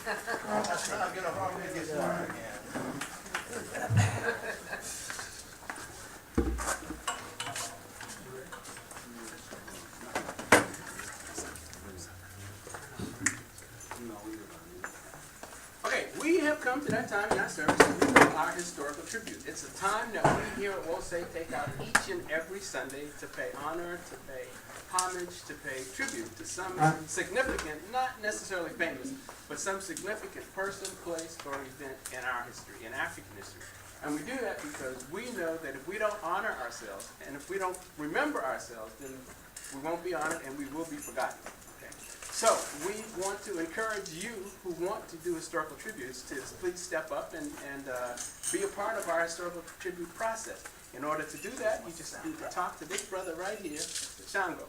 I'll get a hard to get started again. Okay, we have come to that time in our service that we call our historical tribute. It's a time that we here at Wolsey take out each and every Sunday to pay honor, to pay homage, to pay tribute to some significant, not necessarily famous, but some significant person, place, or event in our history, in African history. And we do that because we know that if we don't honor ourselves, and if we don't remember ourselves, then we won't be honored and we will be forgotten. Okay? So we want to encourage you who want to do historical tributes to please step up and be a part of our historical tribute process. In order to do that, you just need to talk to this brother right here, Shango.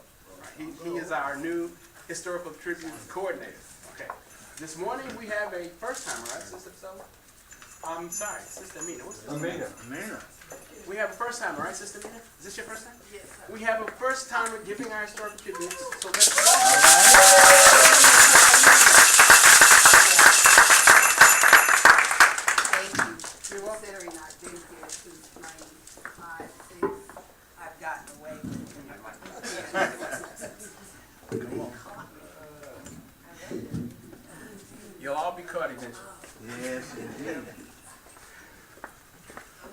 He is our new historical tribute coordinator. Okay. This morning we have a first timer, right, Sister? So, I'm sorry, Sister Amina. What's this? Amina. We have a first timer, right, Sister Amina? Is this your first time? Yes, sir. We have a first timer giving our historical tribute. So let's Thank you. You're welcome. Considering I've been here since 95, 6, I've gotten away with it. You'll all be caught eventually. Yes, indeed.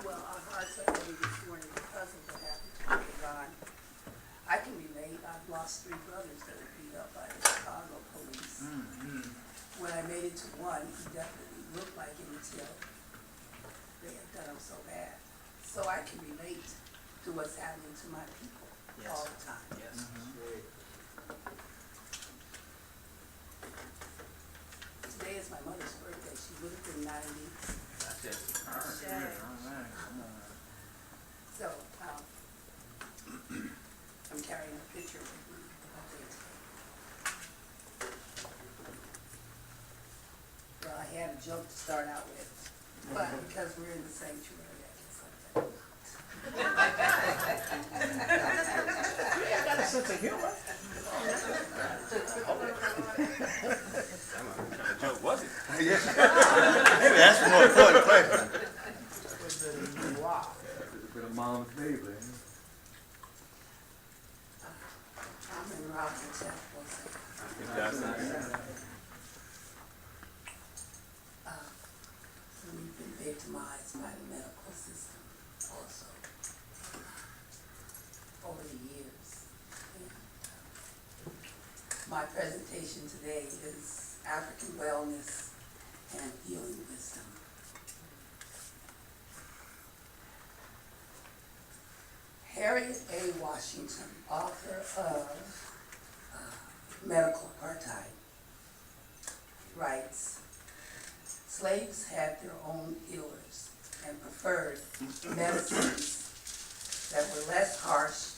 Well, I'm hard to early this morning because of what happened to me in Ron. I can relate. I've lost 3 brothers that were beat up by the Chicago police. When I made it to one, he definitely looked like him until they had done him so bad. So I can relate to what's happening to my people all the time. Yes. Today is my mother's birthday. She would have been 90. That's it. So, I'm carrying a picture with me. Well, I had a joke to start out with, but because we're in the sanctuary, I guess I'll I got a sense of humor. What kind of joke was it? Yes. Maybe that's the more important question. Been a mom's neighbor. I'm in Robin Chapel. It does. We've been victimized by the medical system also over the years. And, my presentation today is African wellness and healing wisdom. Harriet A. Washington, author of Medical Apartheid, writes, slaves had their own healers and preferred medicines that were less harsh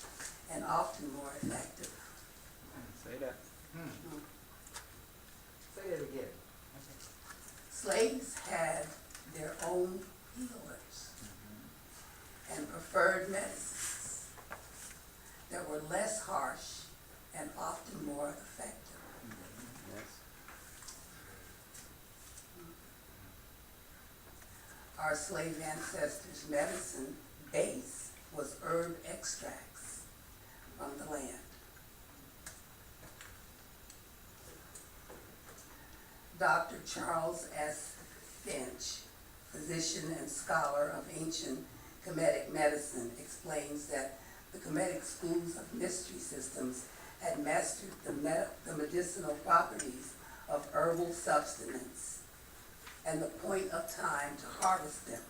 and often more effective. Say that. Say it again. Slaves had their own healers and preferred medicines that were less harsh and often more effective. Yes. Our slave ancestors' medicine base was herb extracts from the land. Dr. Charles S. Finch, physician and scholar of ancient Kemetic medicine, explains that the Kemetic schools of mystery systems had mastered the medicinal properties of herbal substance and the point of time to harvest them.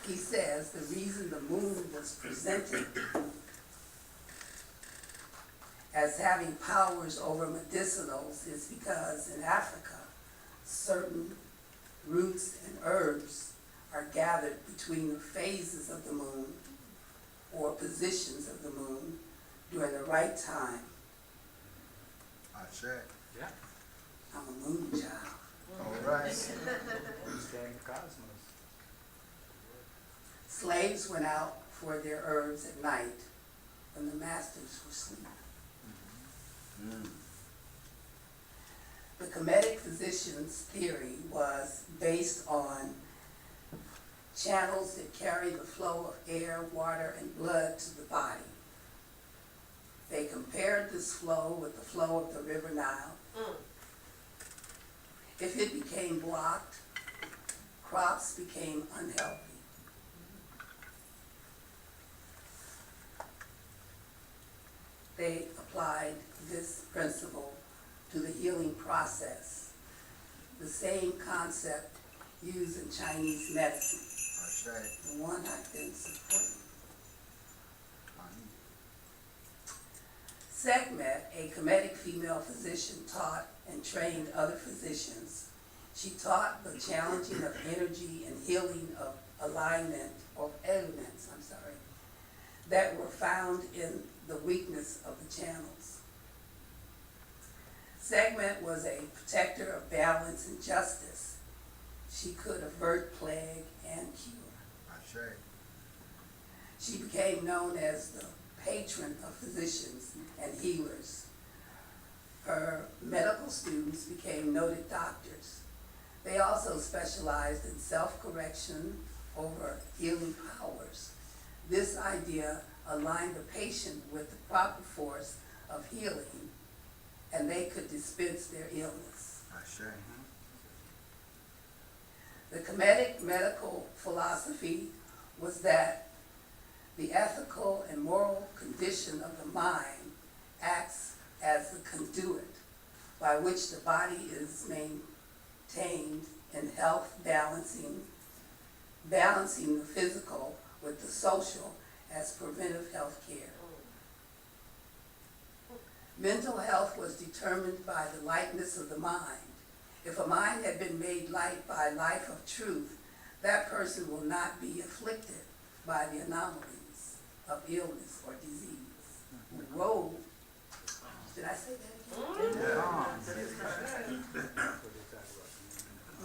He says the reason the moon was presented as having powers over medicinals is because in Africa, certain roots and herbs are gathered between the phases of the moon or positions of the moon during the right time. I check. Yeah. I'm a moon child. All right. Understand the cosmos. Slaves went out for their herbs at night when the masters were asleep. The Kemetic physician's theory was based on channels that carry the flow of air, water, and blood to the body. They compared this flow with the flow of the River Nile. If it became blocked, crops became unhealthy. They applied this principle to the healing process, the same concept used in Chinese medicine, the one I've been supporting. Sekhmet, a Kemetic female physician, taught and trained other physicians. She taught the challenging of energy and healing of alignment, or elements, that were found in the weakness of the channels. Sekhmet was a protector of balance and justice. She could avert plague and cure. She became known as the patron of physicians and healers. Her medical students became noted doctors. They also specialized in self-correction over healing powers. This idea aligned the patient with the proper force of healing, and they could dispense their illness. The Kemetic medical philosophy was that the ethical and moral condition of the mind acts as the conduit by which the body is maintained in health, balancing the physical with the social as preventive health care. Mental health was determined by the lightness of the mind. If a mind had been made light by life of truth, that person will not be afflicted by the anomalies of illness or disease. Whoa. Did I say that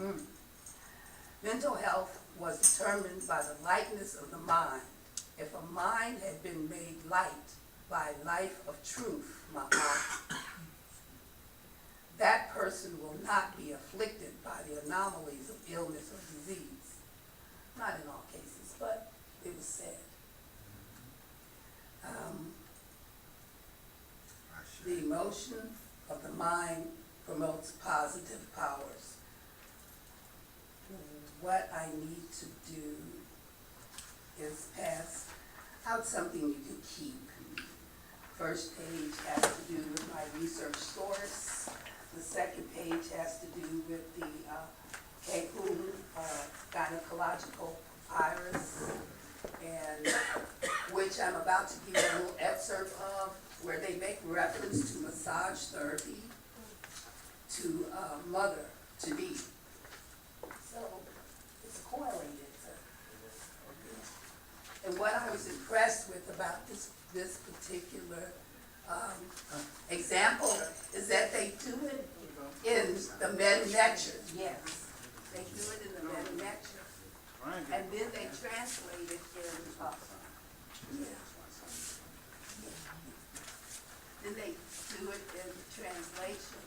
again? Mental health was determined by the lightness of the mind. If a mind had been made light by life of truth, that person will not be afflicted by the anomalies of illness or disease. Not in all cases, but it was said. The emotion of the mind promotes positive powers. What I need to do is pass out something you can keep. First page has to do with my research source. The second page has to do with the Kehun gynecological iris, and which I'm about to give you a little excerpt of, where they make reference to massage therapy to mother-to-be. So it's correlated. And what I was impressed with about this particular example is that they do it in the meta-lecture. Yes, they do it in the meta-lecture. And then they translate it in, then they do it in the translation.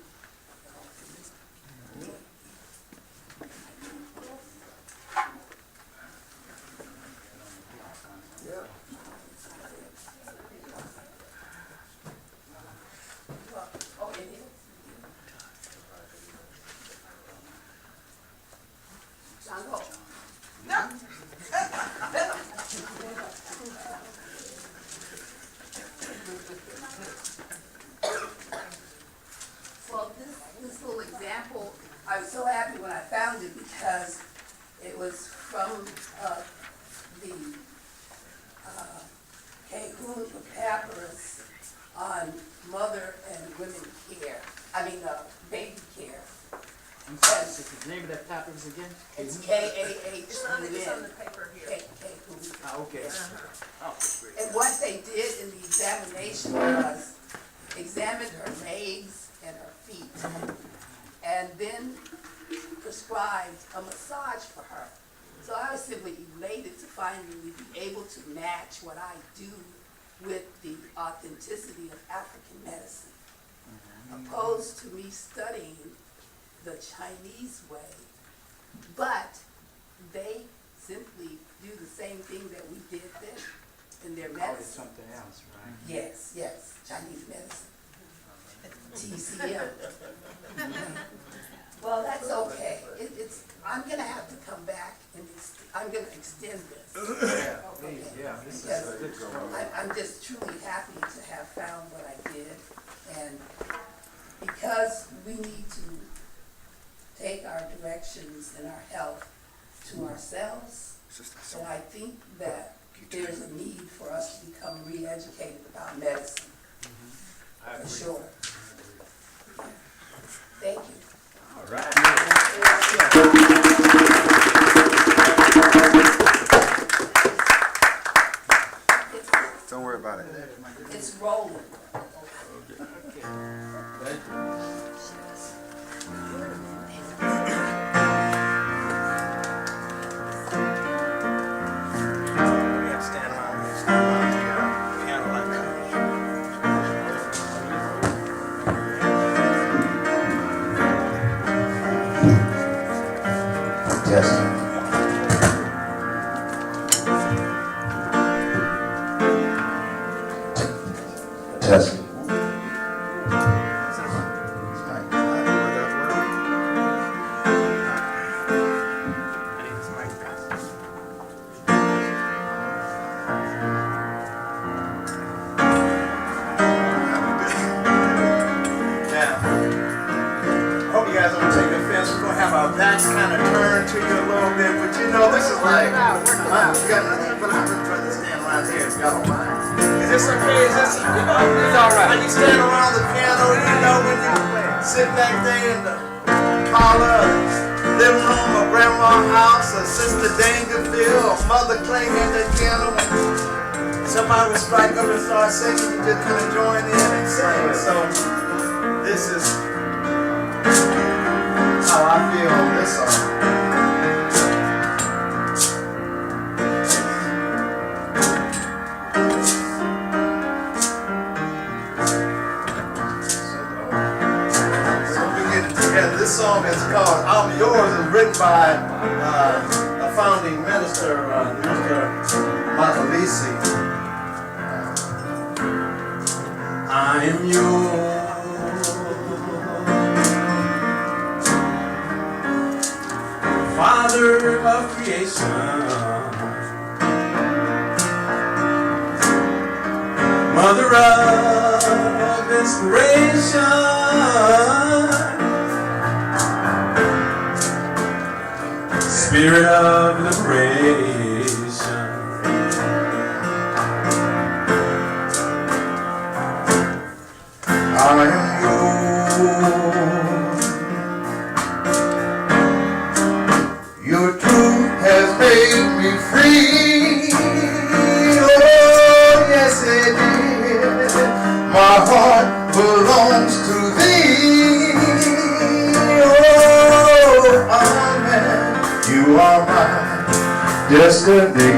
Well, this little example, I was so happy when I found it because it was from the Kehun papyrus on mother and women care. Baby care. I'm sorry, the name of that papyrus again? It's K-A-H-U-N. It's on the paper here. Kehun. Ah, okay. Oh, great. And what they did in the examination was examine her legs and her feet, and then prescribed a massage for her. So I was simply elated to finally be able to match what I do with the authenticity of African medicine, opposed to me studying the Chinese way, but they simply do the same thing that we did then in their Call it medicine. something else, right? Yes, yes, Chinese medicine. TCM. Well, that's okay. I'm gonna have to come back and I'm gonna extend this. Yeah, Okay. please, yeah, this is Because a good story. I'm just truly happy to have found what I did, and because we need to take our directions and our health to ourselves, and I think that there's a need for us to become re-educated about medicine, for sure. Thank you. All right. Don't worry about it. It's rolling. We have to stand around the piano like that. Yes. Test. Now, I hope you guys don't take offense. We're gonna have our backs kind of turned to you a little bit, but you know this is like, you got nothing but I'm gonna stand around here if y'all don't mind. Is this okay? Is this, you know, It's all right. when you stand around the piano, you know, when you sit back there in the parlor, living room, or grandma's house, or Sister Dangerfield, or Mother playing at the piano, somebody would strike up and start singing, you just kind of join in and sing. So this is how I feel on this song. So we get it together. This song is called "I'm Yours." It's written by a founding minister, Mr. Matalisi. I'm yours, Father of creation, Mother of inspiration, Spirit of liberation. I am yours. Your truth has made me free. Oh, yes it did. My heart belongs to thee. Oh, amen. You are my destiny.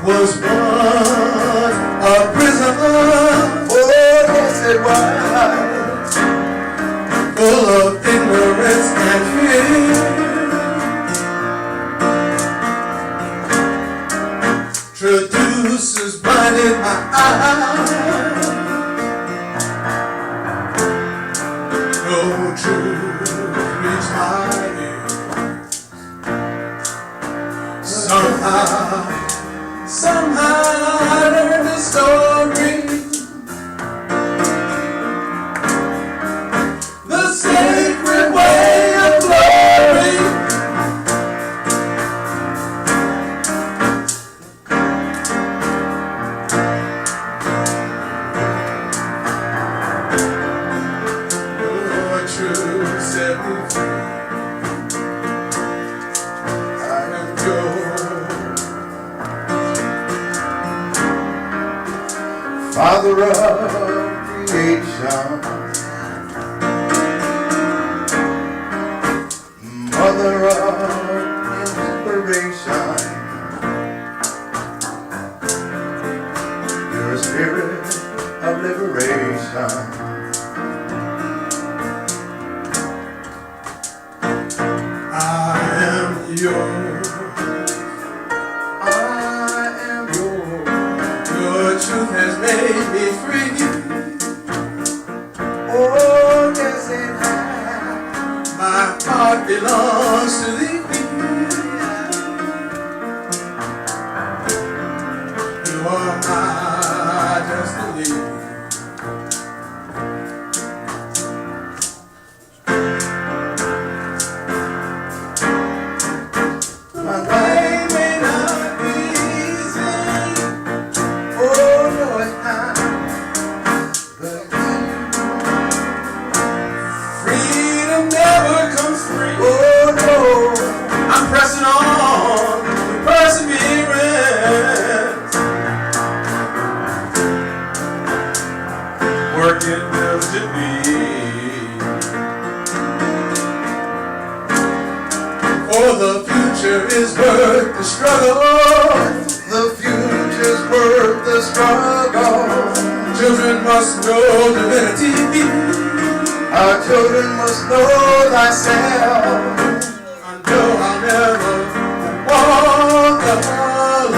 Was once a prison, oh yes it was, full of ignorance and fear. Traducers blinded my eyes, no truth reached my ear. Somehow I learned the story, the sacred way of glory. Your truth set me free. I am yours, Father of creation, Mother of inspiration, the spirit of liberation. I am yours. I am yours. Your truth has made me free. Oh, yes it has. My heart belongs to thee. You are my destiny. My life may not be easy. Oh, no, it's not. But freedom never comes free. Oh, no. I'm pressing on with perseverance. Working diligently. For the future is worth the struggle. The future's worth the struggle. Children must know divinity. Our children must know thyself. I know I'll never walk alone.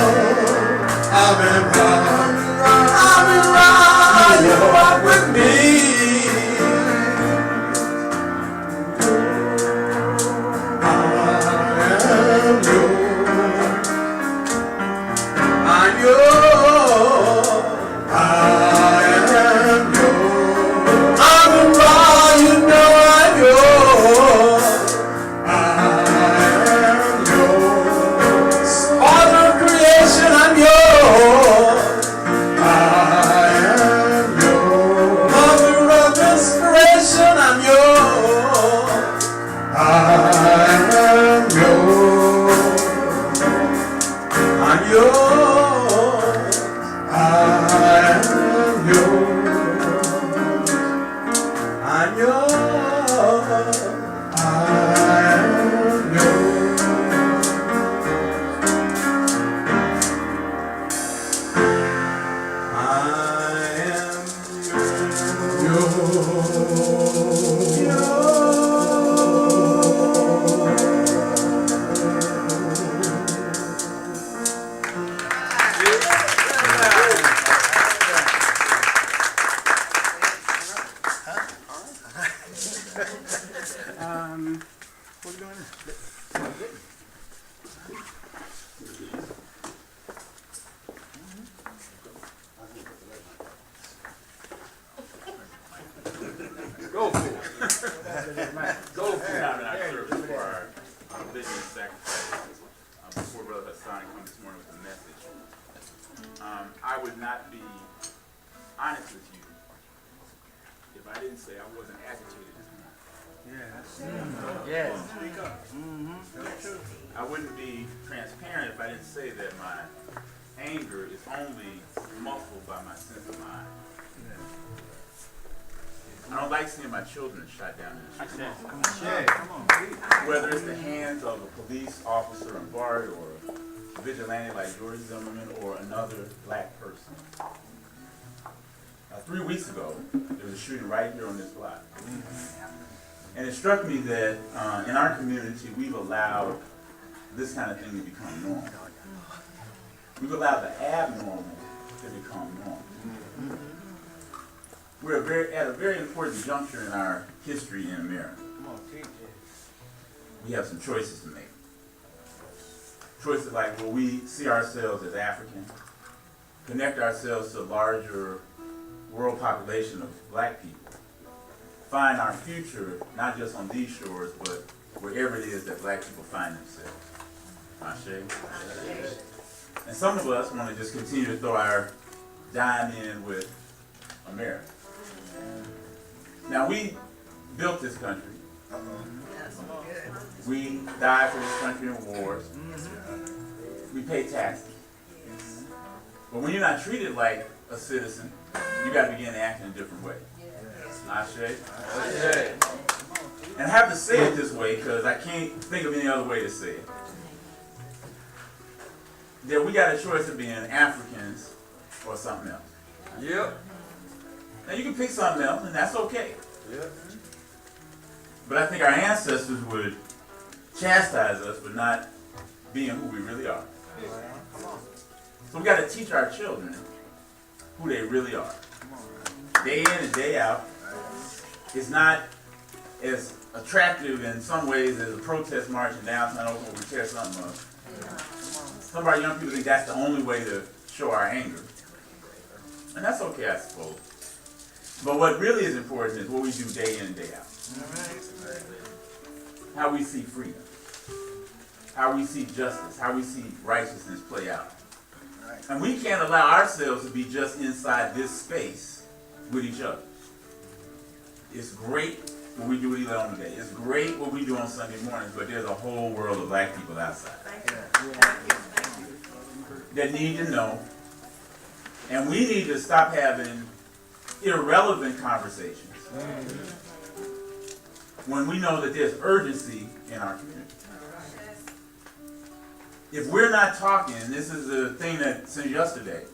I've been right. You walk with me. I'm yours. I am yours. I'm a boy, you know I'm yours. I am yours. Father of creation, I'm yours. I am yours. Mother of inspiration, I'm yours. I am yours. I'm yours. I am yours. I'm yours. I am yours. What are we doing now? Go for it. Go for it. Time and I served before our living sacrifice. Before Brother Hassan come this morning with a message. I would not be honest with you if I didn't say I wasn't agitated this morning. Yes. I wouldn't be transparent if I didn't say that my anger is only muffled by my sense of mind. I don't like seeing my children shot down in the street. Whether it's the hands of a police officer in Bart or a vigilante like George Zimmerman or another black person. 3 weeks ago, there was a shooting right here on this block. And it struck me that in our community, we've allowed this kind of thing to become normal. We've allowed the abnormal to become normal. We're at a very important juncture in our history in America. We have some choices to make. Choices like, will we see ourselves as African, connect ourselves to a larger world population of black people, find our future not just on these shores, but wherever it is that black people find themselves. Ashe? And some of us want to just continue to throw our dime in with America. Now, we built this country. We died for this country in wars. We pay taxes. But when you're not treated like a citizen, you got to begin to act in a different way. Ashe? And I have to say it this way because I can't think of any other way to say it. That we got a choice of being Africans or something else. Yep. Now you can pick something else, and that's okay. Yep. But I think our ancestors would chastise us for not being who we really are. So we got to teach our children who they really are. Day in and day out. It's not as attractive in some ways as a protest march in downtown Oakland where we tear something up. Some of our young people think that's the only way to show our anger. And that's okay, I suppose. But what really is important is what we do day in and day out. How we see freedom. How we see justice. How we see righteousness play out. And we can't allow ourselves to be just inside this space with each other. It's great what we do with Elon today. It's great what we do on Sunday mornings, but there's a whole world of black people outside that need to know. And we need to stop having irrelevant conversations when we know that there's urgency in our community. If we're not talking, and this is a thing that since yesterday,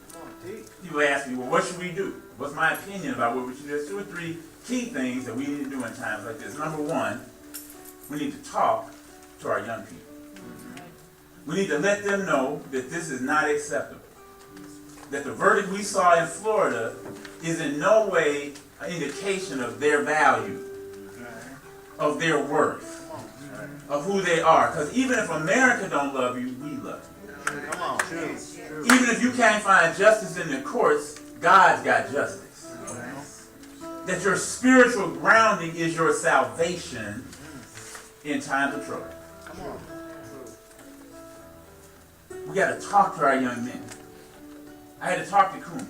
people ask me, well, what should we do? What's my opinion about what we should do? There's 2 or 3 key things that we need to do in times like this. Number one, we need to talk to our young people. We need to let them know that this is not acceptable. That the verdict we saw in Florida is in no way an indication of their value, of their worth, of who they are. Because even if America don't love you, we love you. Come on. Even if you can't find justice in the courts, God's got justice. That your spiritual grounding is your salvation in times of trouble. Come on. We got to talk to our young men. I had to talk to Kumi.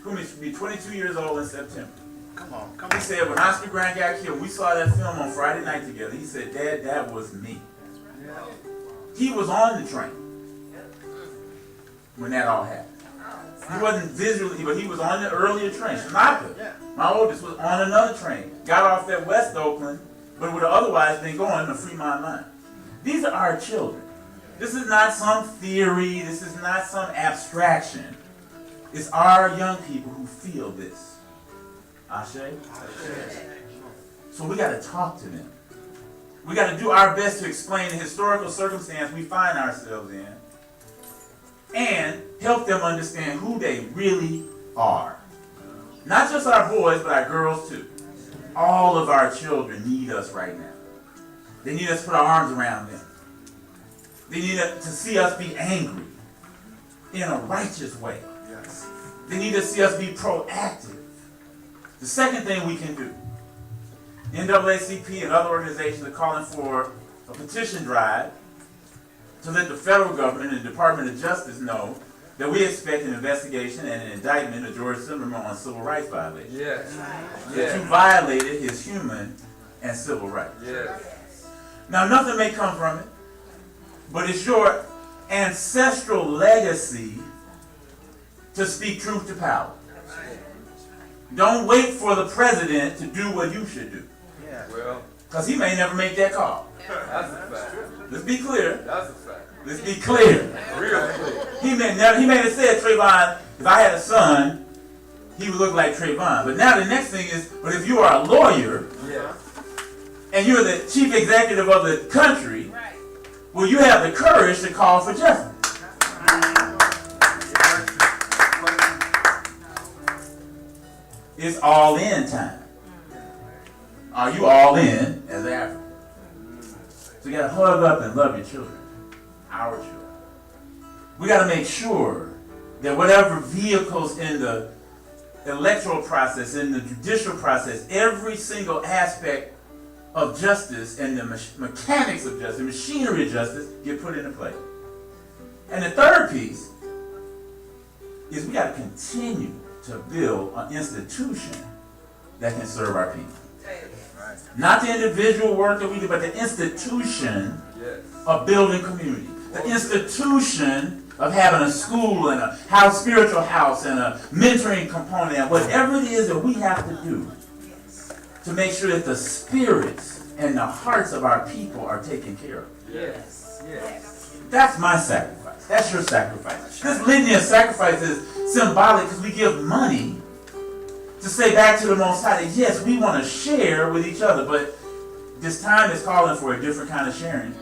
Kumi should be 22 years old in September. Come on. He said, when Oscar Grant got killed, we saw that film on Friday night together. He said, Dad, that was me. He was on the train when that all happened. He wasn't visually, but he was on the earlier train. Shanaka, my oldest, was on another train. Got off at West Oakland, but would have otherwise been going to Fremont line. These are our children. This is not some theory. This is not some abstraction. It's our young people who feel this. Ashe? So we got to talk to them. We got to do our best to explain the historical circumstance we find ourselves in and help them understand who they really are. Not just our boys, but our girls too. All of our children need us right now. They need us to put our arms around them. They need to see us be angry in a righteous way. They need to see us be proactive. The second thing we can do, NAACP and other organizations are calling for a petition drive to let the federal government and the Department of Justice know that we expect an investigation and an indictment of George Zimmerman on civil rights violations. Yes. That you violated his human and civil rights. Yes. Now, nothing may come from it, but it's your ancestral legacy to speak truth to power. Don't wait for the president to do what you should do. Well, Because he may never make that call. that's a fact. Let's be clear. That's a fact. Let's be clear. Real clear. He may have said, Trayvon, if I had a son, he would look like Trayvon. But now the next thing is, but if you are a lawyer, Yes. and you're the chief executive of the country, will you have the courage to call for justice? It's all in time. Are you all in as African? So you got to hug up and love your children, our children. We got to make sure that whatever vehicles in the electoral process, in the judicial process, every single aspect of justice and the mechanics of justice, the machinery of justice, get put into play. And the third piece is we got to continue to build an institution that can serve our people. Not the individual work that we do, but the institution of building community. The institution of having a school and a house, spiritual house, and a mentoring component, and whatever it is that we have to do to make sure that the spirits and the hearts of our people are taken care of. Yes. Yes. That's my sacrifice. That's your sacrifice. This litany of sacrifices symbolic because we give money to say back to the Most High that yes, we want to share with each other, but this time is calling for a different kind of sharing.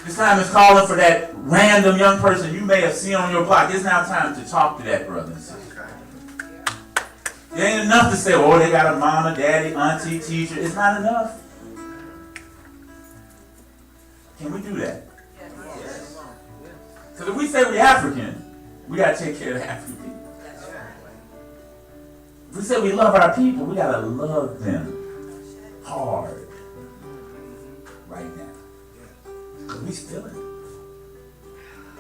This time is calling for that random young person you may have seen on your block. It's now time to talk to that brother and sister. It ain't enough to say, oh, they got a mama, daddy, auntie, teacher. It's not enough. Can we do that? Because if we say we're African, we got to take care of the African people. If we say we love our people, we got to love them hard right now. Because we feeling it.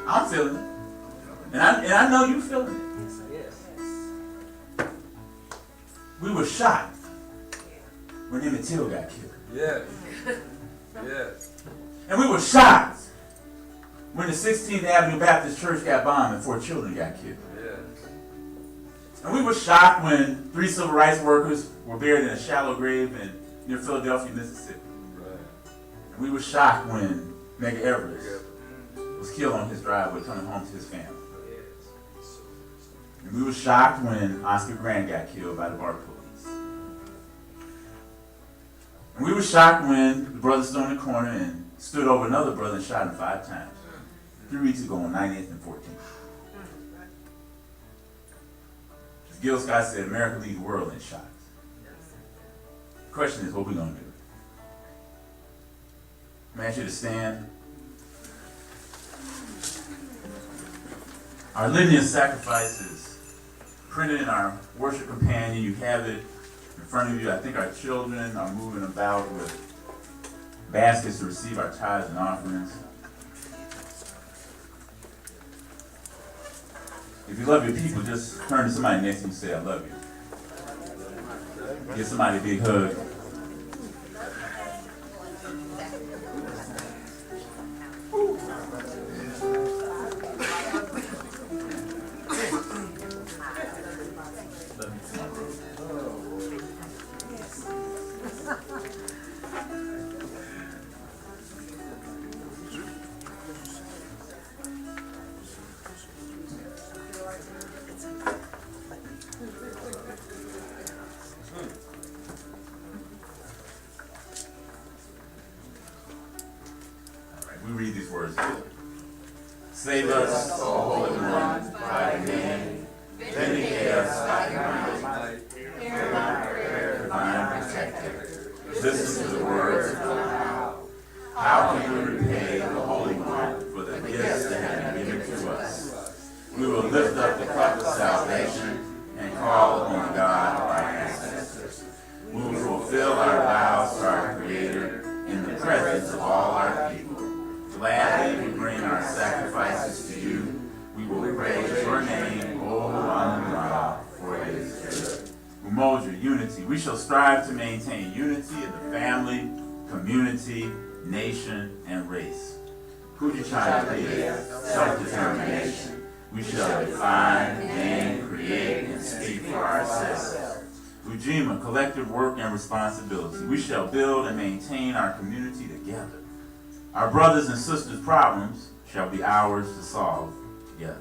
I'm feeling it. And I know you feeling it. We were shocked when Emmett Till got killed. Yes. Yes. And we were shocked when the 16th Avenue Baptist Church got bombed and 4 children got killed. Yes. And we were shocked when 3 civil rights workers were buried in a shallow grave near Philadelphia, Mississippi. Right. And we were shocked when Medgar Evers was killed on his driveway coming home to his family. And we were shocked when Oscar Grant got killed by the BART police. And we were shocked when the brother stood in the corner and stood over another brother and shot him 5 times. 3 weeks ago on 90th and 14th. As Gil Scott said, America leads the world in shots. The question is, what we going to do? I'm going to ask you to stand. Our litany of sacrifices printed in our worship companion. You have it in front of you. I think our children are moving about with baskets to receive our tithes and offerings. If you love your people, just turn to somebody next to you and say, I love you. Give somebody a big hug. We read these words together. Save us, O Holy One, by your name. Vindicate us by your might. Hear my prayer, divine protector. Listen to the words of my mouth. How can we repay the Holy One for the gifts that have been given to us? We will lift up the cup of salvation and call upon God our ancestors. We will fulfill our vows to our Creator in the presence of all our people. Gladly we bring our sacrifices to you. We will praise your name, O Amun-Ra, for it is good. Umoja, unity. We shall strive to maintain unity in the family, community, nation, and race. Kujichagulia, self-determination. We shall define, name, create, and speak for ourselves. Ujima, collective work and responsibility. We shall build and maintain our community together. Our brothers and sisters' problems shall be ours to solve together.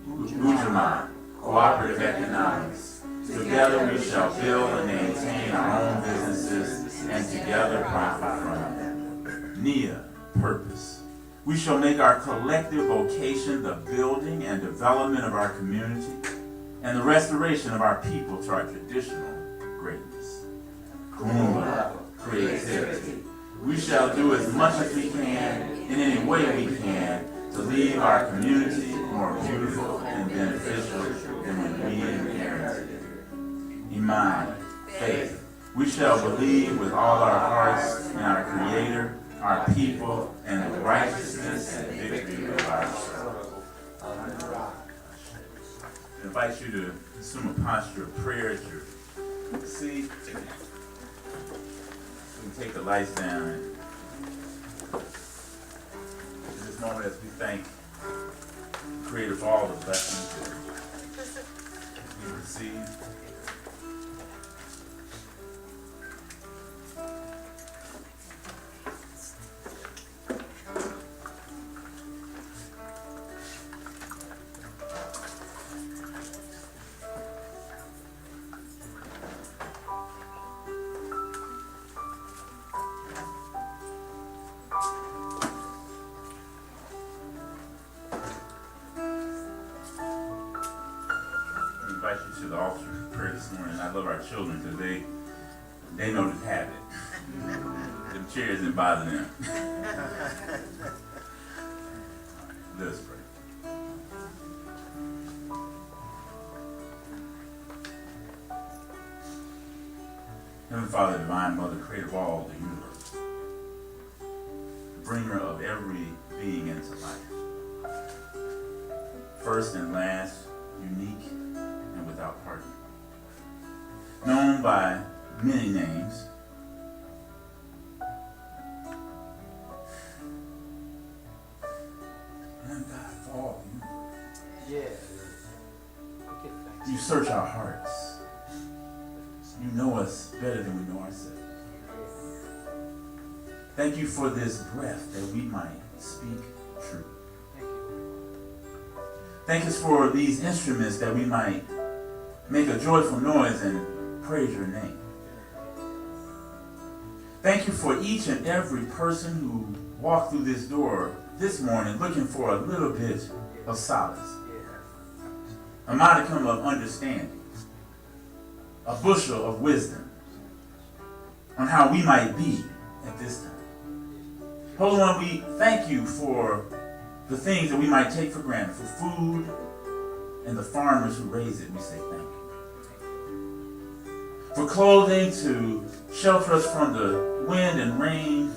Ujima, cooperative economics. Together we shall build and maintain our own businesses and together profit from them. Nia, purpose. We shall make our collective vocation the building and development of our community and the restoration of our people to our traditional greatness. Kumba, creativity. We shall do as much as we can, in any way we can, to leave our community more beautiful and beneficial than when we inherited it. Iman, faith. We shall believe with all our hearts in our Creator, our people, and the righteousness and victory of our struggle. I invite you to assume a posture of prayer at your seat. We can take the lights down. And in this moment, as we thank the Creator for all the blessings that we receive. invite you to the altar prayer this morning. I love our children because they know the habit. Them chairs didn't bother them. Let us pray. Heavenly Father, Divine Mother, creator of all the universe, bringer of every being into life, first and last, unique and without partner, known by many names, and God of all the universe. Yeah. Okay, thanks. You search our hearts. You know us better than we know ourselves. Thank you for this breath that we might speak truth. Thank you. Thank us for these instruments that we might make a joyful noise and praise your name. Thank you for each and every person who walked through this door this morning looking for a little bit of solace, a modicum of understanding, a bushel of wisdom on how we might be at this time. Holy One, we thank you for the things that we might take for granted, for food and the farmers who raise it. We say thank you. For clothing to shelter us from the wind and rain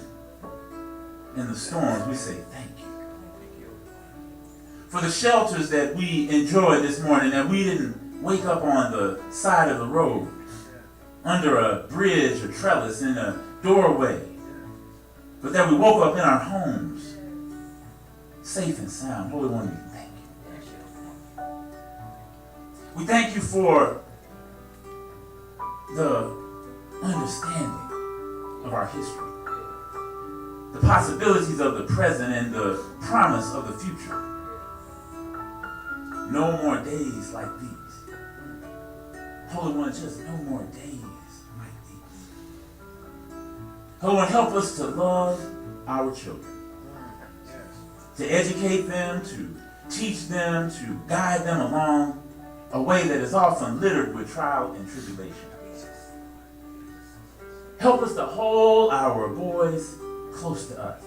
and the storms, we say thank you. For the shelters that we enjoyed this morning, that we didn't wake up on the side of the road, under a bridge or trellis, in a doorway, but that we woke up in our homes, safe and sound. Holy One, we thank you. We thank you for the understanding of our history, the possibilities of the present, and the promise of the future. No more days like these. Holy One, just no more days like these. Holy One, help us to love our children, to educate them, to teach them, to guide them along a way that is often littered with trial and tribulation. Help us to hold our boys close to us.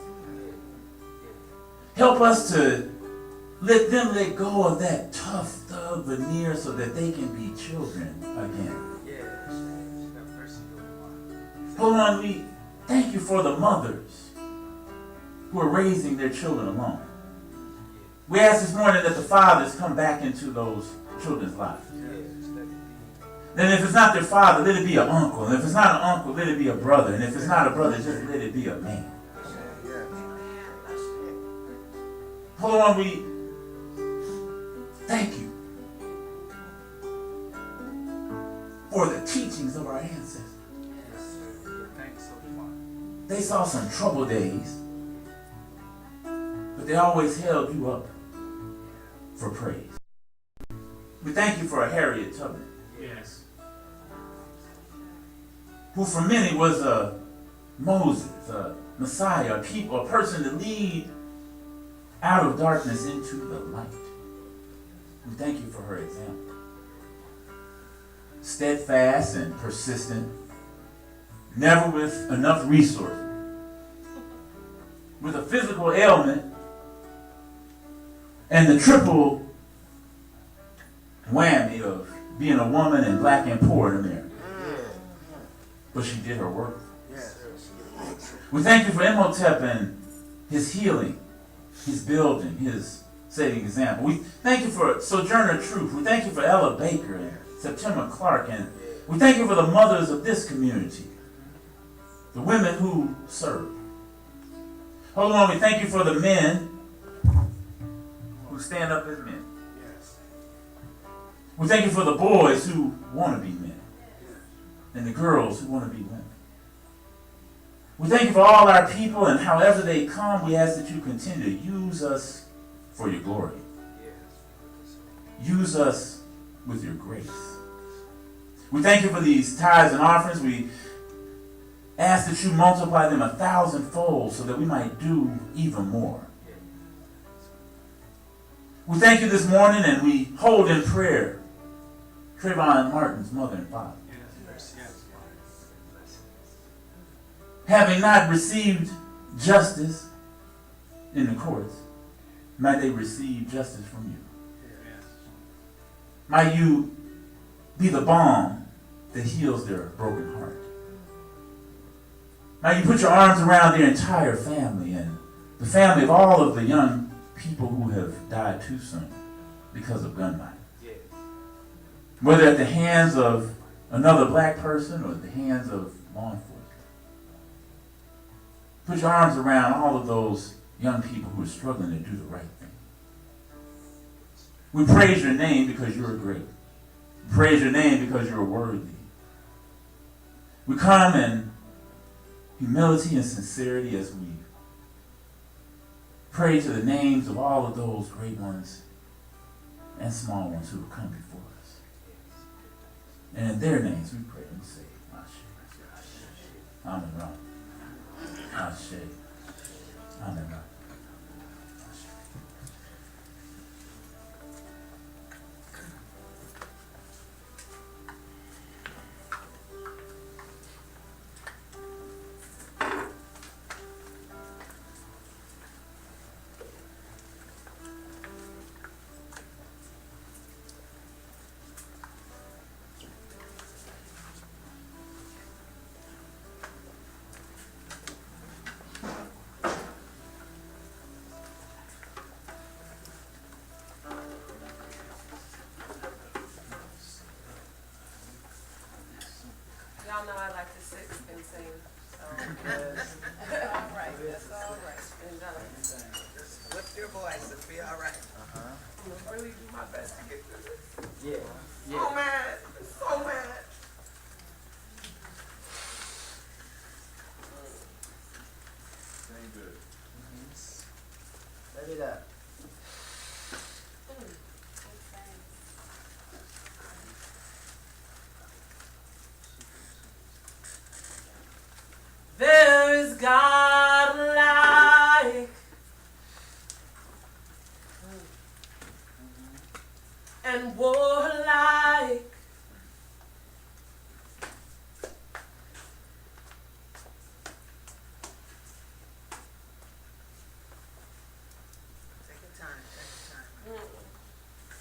Help us to let them let go of that tough thug veneer so that they can be children again. Hold on, we thank you for the mothers who are raising their children alone. We ask this morning that the fathers come back into those children's lives. Then if it's not their father, let it be an uncle. And if it's not an uncle, let it be a brother. And if it's not a brother, just let it be a man. Hold on, we thank you for the teachings of our ancestors. They saw some troubled days, but they always held you up for praise. We thank you for a Harriet Tubman. Yes. Who for many was a Moses, a Messiah, a person to lead out of darkness into the light. We thank you for her example. Steadfast and persistent, never with enough resources, with a physical ailment and the triple whammy of being a woman and black and poor in America. But she did her work. We thank you for Imhotep and his healing, his building, his setting example. We thank you for Sojourner Truth. We thank you for Ella Baker and September Clark. And we thank you for the mothers of this community, the women who serve. Hold on, we thank you for the men who stand up as men. We thank you for the boys who want to be men and the girls who want to be women. We thank you for all our people, and however they come, we ask that you continue to use us for your glory. Use us with your grace. We thank you for these tithes and offerings. We ask that you multiply them 1,000-fold so that we might do even more. We thank you this morning, and we hold in prayer Trayvon Martin's mother and father. Yes, yes. Having not received justice in the courts, might they receive justice from you. Yes. Might you be the balm that heals their broken heart. Might you put your arms around their entire family and the family of all of the young people who have died too soon because of gun violence. Yes. Whether at the hands of another black person or at the hands of law enforcement. Put your arms around all of those young people who are struggling to do the right thing. We praise your name because you're great. We praise your name because you're worthy. We come in humility and sincerity as we pray to the names of all of those great ones and small ones who have come before us. And in their names we pray and say, Amen. Ashe. Amen. Y'all know I like to sit and sing, so. All right, that's all right. And, Lift your voice, it'll be all right. I'm gonna really do my best to get through this. Yeah. So mad, so mad. Very good. Set it up. There is God like and warlike. Take your time, take your time.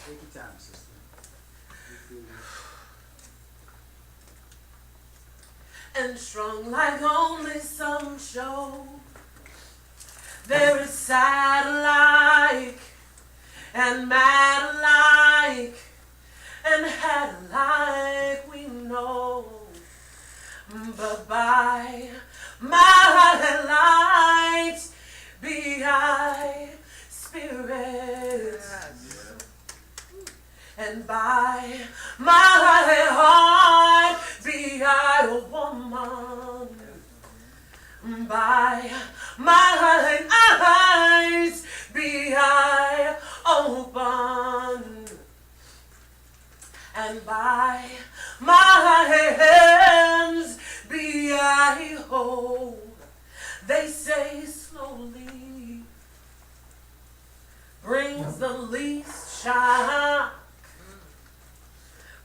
Take your time, sister. And strong like only some show. There is sad alike and mad alike and had alike we know. But by my light be I spirit. And by my heart be I a woman. By my eyes be I open. And by my hands be I whole. They say slowly brings the least shock.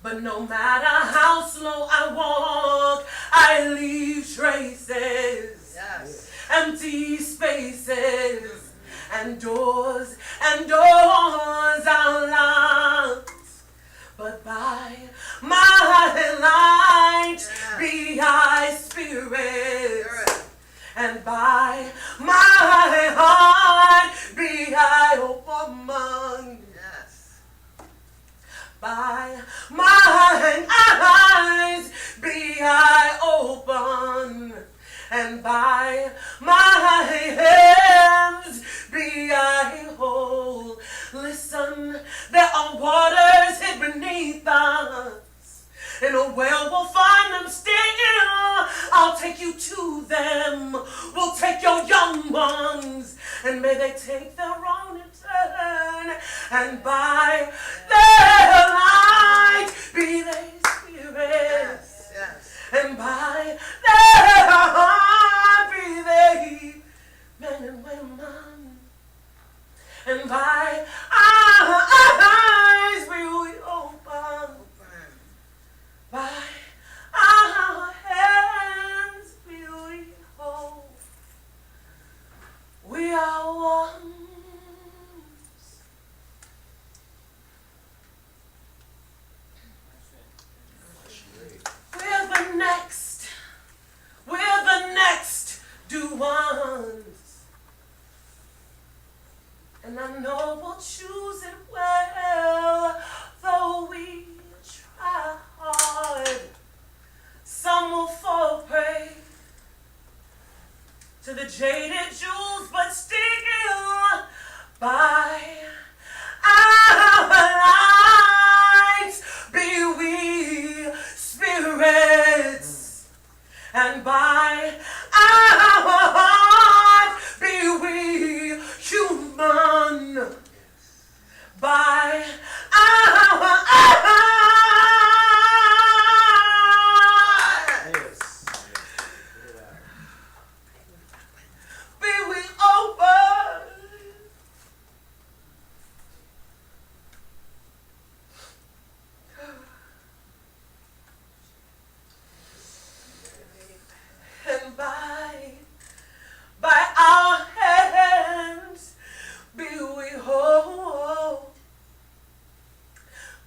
But no matter how slow I walk, I leave traces, Yes. empty spaces, and doors are locked. But by my light be I spirit, and by my heart be I a woman. Yes. By my eyes be I open, and by my hands be I whole. Listen, there are waters hid beneath us, and a well will find them still. I'll take you to them. We'll take your young ones, and may they take their own in turn, and by their light be they spirit, Yes. Yes. and by their heart be they And I know we'll choose it well, though we try hard. Some will fall prey to the jaded Jews, but still by our lights be we spirits, and by our hearts be we human. By our Yes. be we open. And by our hands be we whole.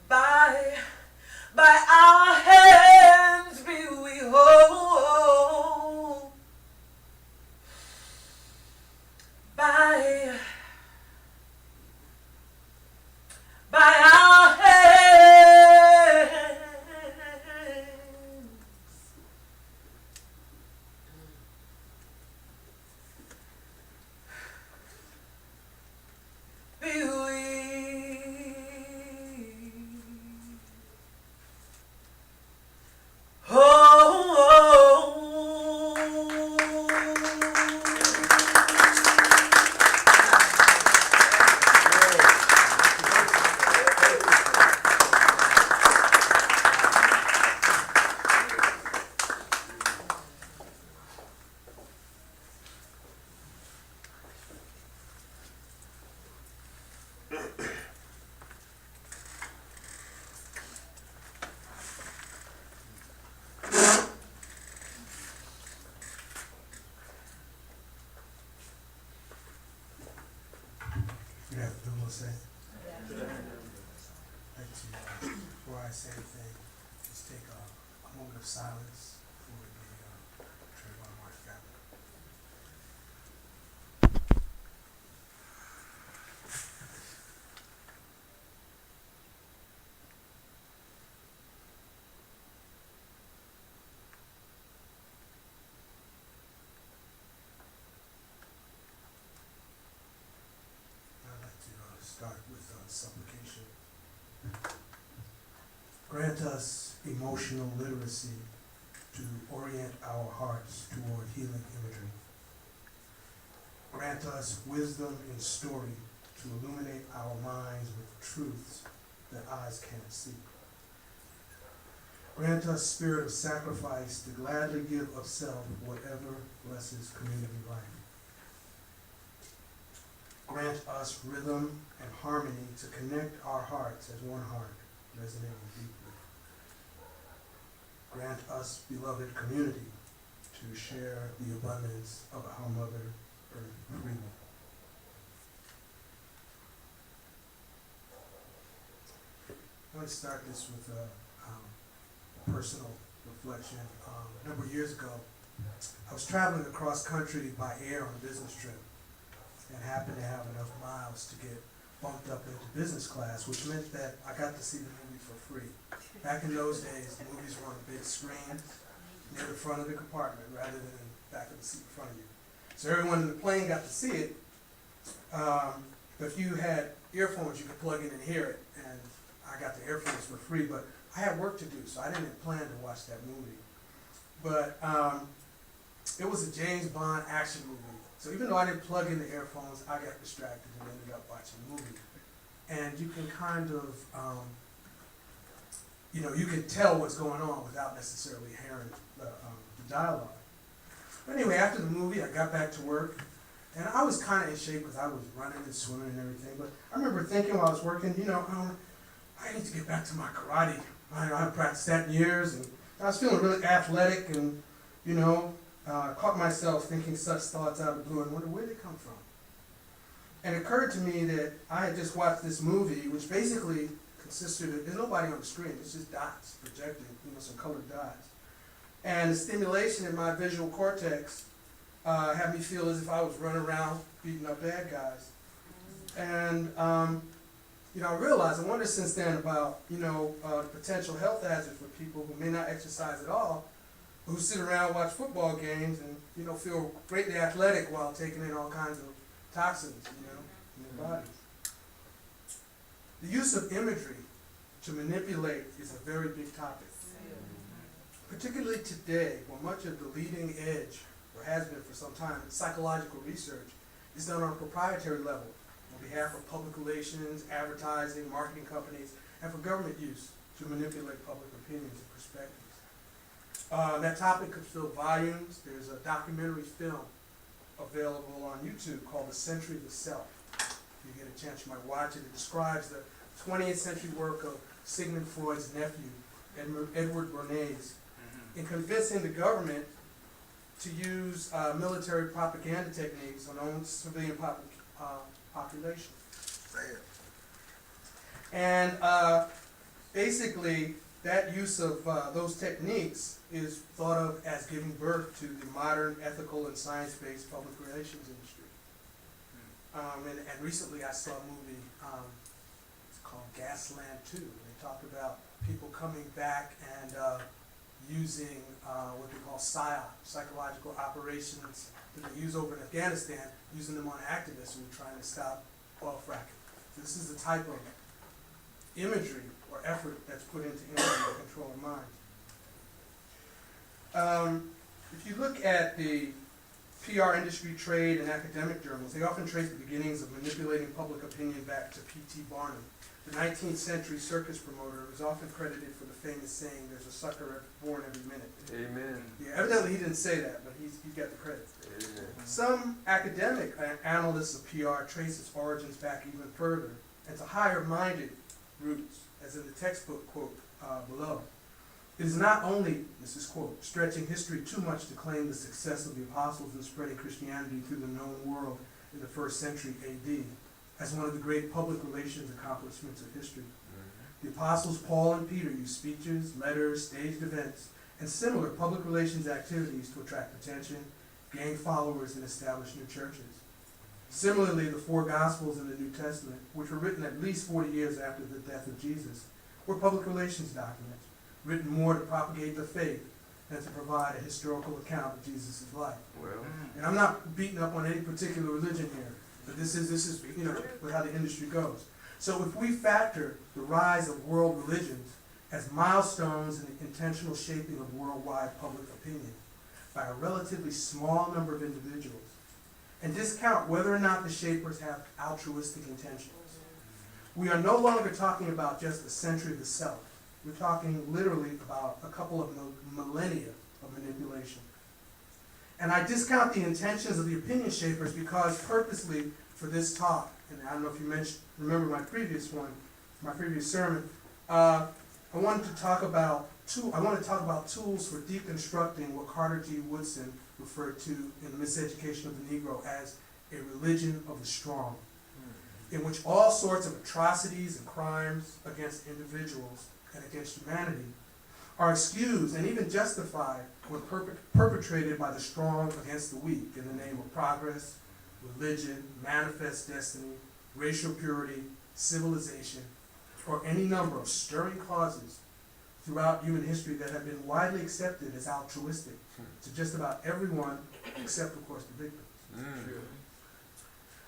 By our hands be we whole. By our hands be we You have to do what I say. Before I say anything, just take a moment of silence for the Trayvon Martin family. I'd like to start with supplication. Grant us emotional literacy to orient our hearts toward healing imagery. Grant us wisdom in story to illuminate our minds with truths that eyes can't see. Grant us spirit of sacrifice to gladly give of self whatever blesses community life. Grant us rhythm and harmony to connect our hearts as one heart, resonating deeply. Grant us, beloved community, to share the abundance of our Mother Earth freely. I'm going to start this with a personal reflection. A number of years ago, I was traveling across country by air on a business trip and happened to have enough miles to get bumped up into business class, which meant that I got to see the movie for free. Back in those days, the movies were on a big screen near the front of the compartment rather than in the back of the seat in front of you. So everyone in the plane got to see it. If you had earphones, you could plug in and hear it, and I got the earphones for free, but I had work to do, so I didn't plan to watch that movie. But it was a James Bond action movie. So even though I didn't plug in the earphones, I got distracted and ended up watching the movie. And you can kind of, you can tell what's going on without necessarily hearing the dialogue. But anyway, after the movie, I got back to work, and I was kind of in shape because I was running and swimming and everything. But I remember thinking while I was working, I need to get back to my karate. I haven't practiced that in years, and I was feeling really athletic, and caught myself thinking such thoughts out of the blue and wondered where they come from. And it occurred to me that I had just watched this movie, which basically consisted of, there's nobody on the screen, it's just dots projected, some colored dots. And the stimulation in my visual cortex had me feel as if I was running around beating up bad guys. And, I realized, I wondered since then about, the potential health hazard for people who may not exercise at all, who sit around, watch football games, and, feel greatly athletic while taking in all kinds of toxins, in their bodies. The use of imagery to manipulate is a very big topic. Particularly today, when much of the leading edge, or has been for some time, psychological research is done on a proprietary level on behalf of public relations, advertising, marketing companies, and for government use to manipulate public opinions and perspectives. That topic could fill volumes. There's a documentary film available on YouTube called The Century of the Self. If you get a chance, you might watch it. It describes the 20th century work of Sigmund Freud's nephew, Edward Bernays, in convincing the government to use military propaganda techniques on own civilian population. And basically, that use of those techniques is thought of as giving birth to the modern ethical and science-based public relations industry. And recently I saw a movie, it's called Gasland 2. They talk about people coming back and using what they call PSYOP, psychological operations, that they use over in Afghanistan, using them on activists who are trying to stop oil fracking. So this is the type of imagery or effort that's put into imagery to control minds. If you look at the PR industry, trade, and academic journals, they often trace the beginnings of manipulating public opinion back to P.T. Barnum, the 19th century circus promoter who is often credited for the famous saying, "There's a sucker born every minute." Amen. Yeah, evidently he didn't say that, but he's got the credit. Amen. Some academic analysts of PR trace its origins back even further and to higher-minded roots, as in the textbook quote below. It is not only, this is quote, stretching history too much to claim the success of the apostles in spreading Christianity through the known world in the 1st century AD as one of the great public relations accomplishments of history. The apostles Paul and Peter used speeches, letters, staged events, and similar public relations activities to attract attention, gain followers, and establish new churches. Similarly, the 4 Gospels in the New Testament, which were written at least 40 years after the death of Jesus, were public relations documents, written more to propagate the faith than to provide a historical account of Jesus' life. Well, And I'm not beating up on any particular religion here, but this is how the industry goes. So if we factor the rise of world religions as milestones in the intentional shaping of worldwide public opinion by a relatively small number of individuals, and discount whether or not the shapers have altruistic intentions, we are no longer talking about just the century of the self. We're talking literally about a couple of millennia of manipulation. And I discount the intentions of the opinion shapers because purposely for this talk, and I don't know if you remember my previous sermon, I want to talk about tools for deconstructing what Carter G. Woodson referred to in The Miseducation of the Negro as a religion of the strong, in which all sorts of atrocities and crimes against individuals and against humanity are excused and even justified when perpetrated by the strong against the weak in the name of progress, religion, manifest destiny, racial purity, civilization, or any number of stirring causes throughout human history that have been widely accepted as altruistic to just about everyone except, of course, the victims.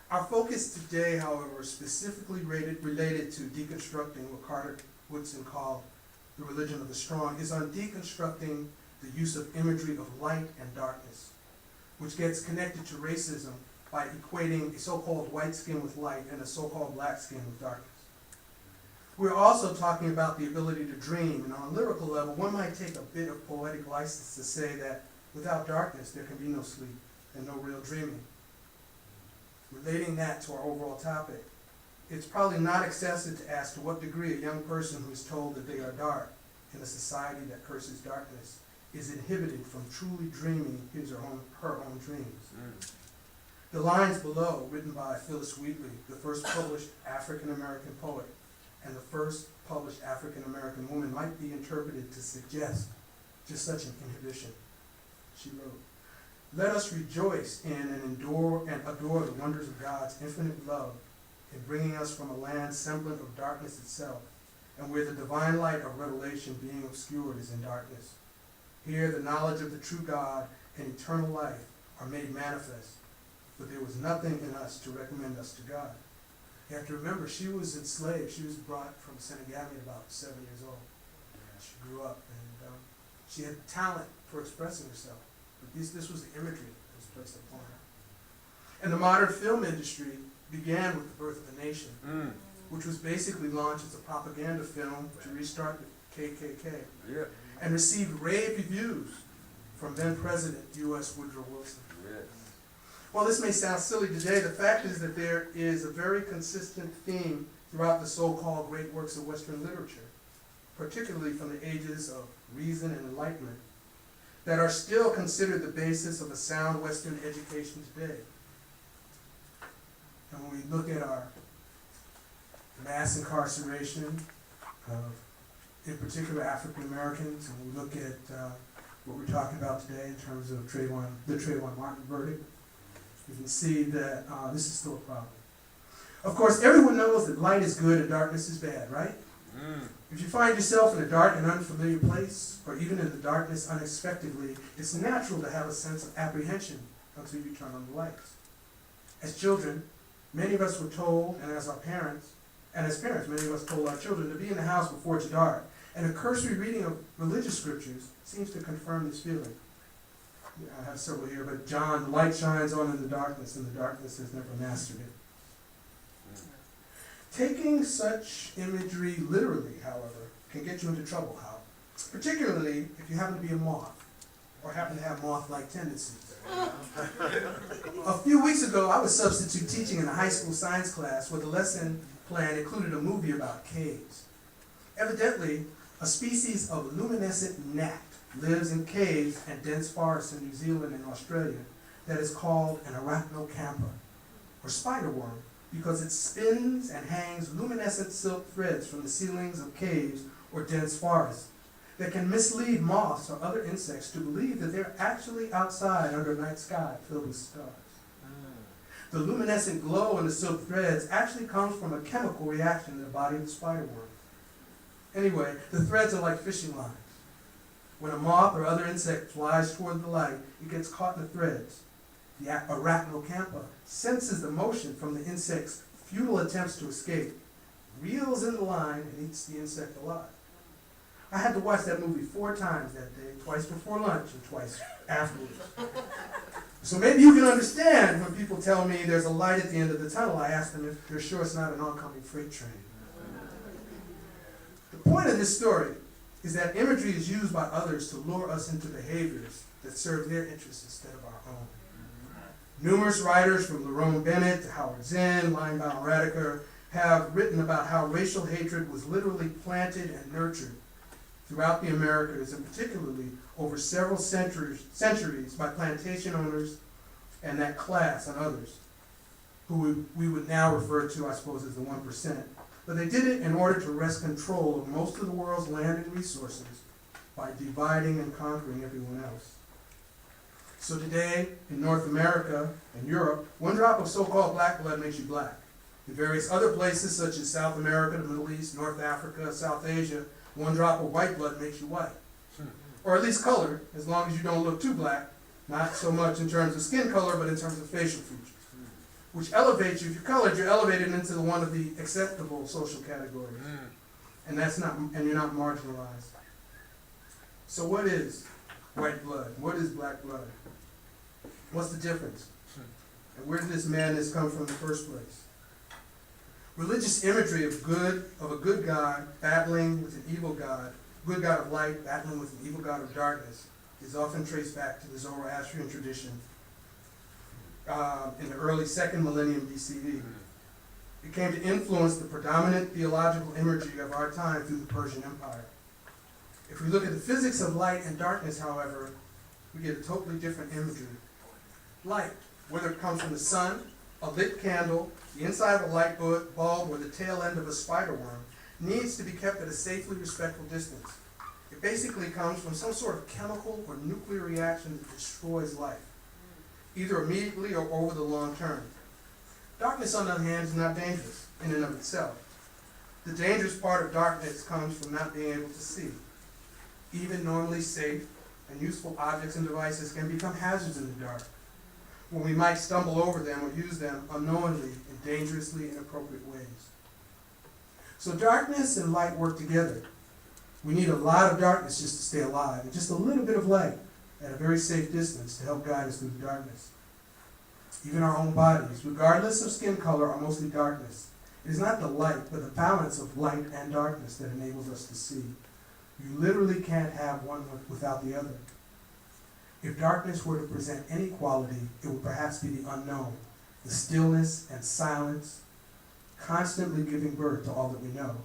Our focus today, however, is specifically related to deconstructing what Carter Woodson called the religion of the strong, is on deconstructing the use of imagery of light and darkness, which gets connected to racism by equating a so-called white skin with light and a so-called black skin with darkness. We're also talking about the ability to dream, and on a lyrical level, one might take a bit of poetic license to say that without darkness, there can be no sleep and no real dreaming. Relating that to our overall topic, it's probably not excessive to ask to what degree a young person who is told that they are dark in a society that curses darkness is inhibited from truly dreaming his or her own dreams. The lines below, written by Phyllis Wheatley, the first published African-American poet and the first published African-American woman, might be interpreted to suggest just such an inhibition. She wrote, "Let us rejoice in and adore the wonders of God's infinite love in bringing us from a land semblant of darkness itself, and where the divine light of revelation being obscured is in darkness. Here the knowledge of the true God and eternal life are made manifest, but there was nothing in us to recommend us to God. You have to remember, she was enslaved. She was brought from Senegal at about 7 years old. She grew up, and she had talent for expressing herself. But this was the imagery that was placed upon her. And the modern film industry began with The Birth of a Nation, which was basically launched as a propaganda film to restart the KKK, Yeah. and received rave reviews from then President U.S. Woodrow Wilson. Yes. While this may sound silly today, the fact is that there is a very consistent theme throughout the so-called great works of Western literature, particularly from the ages of reason and enlightenment, that are still considered the basis of a sound Western education today. And when we look at our mass incarceration of, in particular, African Americans, and we look at what we're talking about today in terms of the Trayvon Martin verdict, you can see that this is still a problem. Of course, everyone knows that light is good and darkness is bad, right? If you find yourself in a dark and unfamiliar place, or even in the darkness unexpectedly, it's natural to have a sense of apprehension until you turn on the lights. As children, many of us were told, and as parents, many of us told our children to be in the house before it's dark. And a cursory reading of religious scriptures seems to confirm this feeling. I have several here, but John, the light shines on in the darkness, and the darkness has never mastered it. Taking such imagery literally, however, can get you into trouble, particularly if you happen to be a moth, or happen to have moth-like tendencies. A few weeks ago, I was substitute teaching in a high school science class where the lesson plan included a movie about caves. Evidently, a species of luminescent gnat lives in caves and dense forests in New Zealand and Australia that is called an arachnocampa, or spider worm, because it spins and hangs luminescent silk threads from the ceilings of caves or dense forests that can mislead moths or other insects to believe that they're actually outside under a night sky filled with stars. The luminescent glow in the silk threads actually comes from a chemical reaction in the body of the spider worm. Anyway, the threads are like fishing lines. When a moth or other insect flies toward the light, it gets caught in the threads. The arachnocampa senses the motion from the insect's futile attempts to escape, reels in the line, and eats the insect alive. I had to watch that movie 4 times that day, twice before lunch and twice afterwards. So maybe you can understand when people tell me there's a light at the end of the tunnel, I ask them if they're sure it's not an oncoming freight train. The point of this story is that imagery is used by others to lure us into behaviors that serve their interests instead of our own. Numerous writers from Lerone Bennett to Howard Zinn, Linebaum Radiker, have written about how racial hatred was literally planted and nurtured throughout the Americas, and particularly over several centuries by plantation owners and that class and others, who we would now refer to, I suppose, as the 1%. But they did it in order to wrest control of most of the world's land and resources by dividing and conquering everyone else. So today, in North America and Europe, 1 drop of so-called black blood makes you black. In various other places, such as South America, the Middle East, North Africa, South Asia, 1 drop of white blood makes you white. Or at least colored, as long as you don't look too black, not so much in terms of skin color, but in terms of facial features, which elevates you. If you're colored, you're elevated into one of the acceptable social categories, and you're not marginalized. So what is white blood? What is black blood? What's the difference? And where did this madness come from in the first place? Religious imagery of a good God battling with an evil God, good God of light battling with an evil God of darkness, is often traced back to the Zoroastrian tradition in the early 2nd millennium BCE. It came to influence the predominant theological imagery of our time through the Persian Empire. If we look at the physics of light and darkness, however, we get a totally different imagery. Light, whether it comes from the sun, a lit candle, the inside of a light bulb, or the tail end of a spider worm, needs to be kept at a safely respectful distance. It basically comes from some sort of chemical or nuclear reaction that destroys life, either immediately or over the long term. Darkness, on the other hand, is not dangerous in and of itself. The dangerous part of darkness comes from not being able to see. Even normally safe and useful objects and devices can become hazards in the dark, when we might stumble over them or use them unknowingly in dangerously inappropriate ways. So darkness and light work together. We need a lot of darkness just to stay alive, and just a little bit of light at a very safe distance to help guide us through the darkness. Even our own bodies, regardless of skin color, are mostly darkness. It is not the light, but the balance of light and darkness that enables us to see. You literally can't have one without the other. If darkness were to present any quality, it would perhaps be the unknown, the stillness and silence, constantly giving birth to all that we know.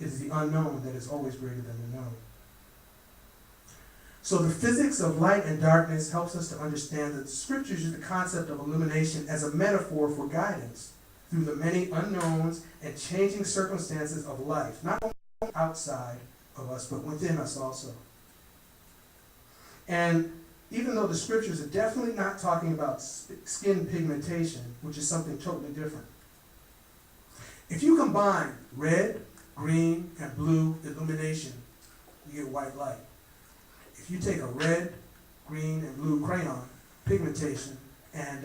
It is the unknown that is always greater than the known. So the physics of light and darkness helps us to understand that the scriptures use the concept of illumination as a metaphor for guidance through the many unknowns and changing circumstances of life, not only outside of us, but within us also. And even though the scriptures are definitely not talking about skin pigmentation, which is something totally different. If you combine red, green, and blue illumination, you get white light. If you take a red, green, and blue crayon pigmentation and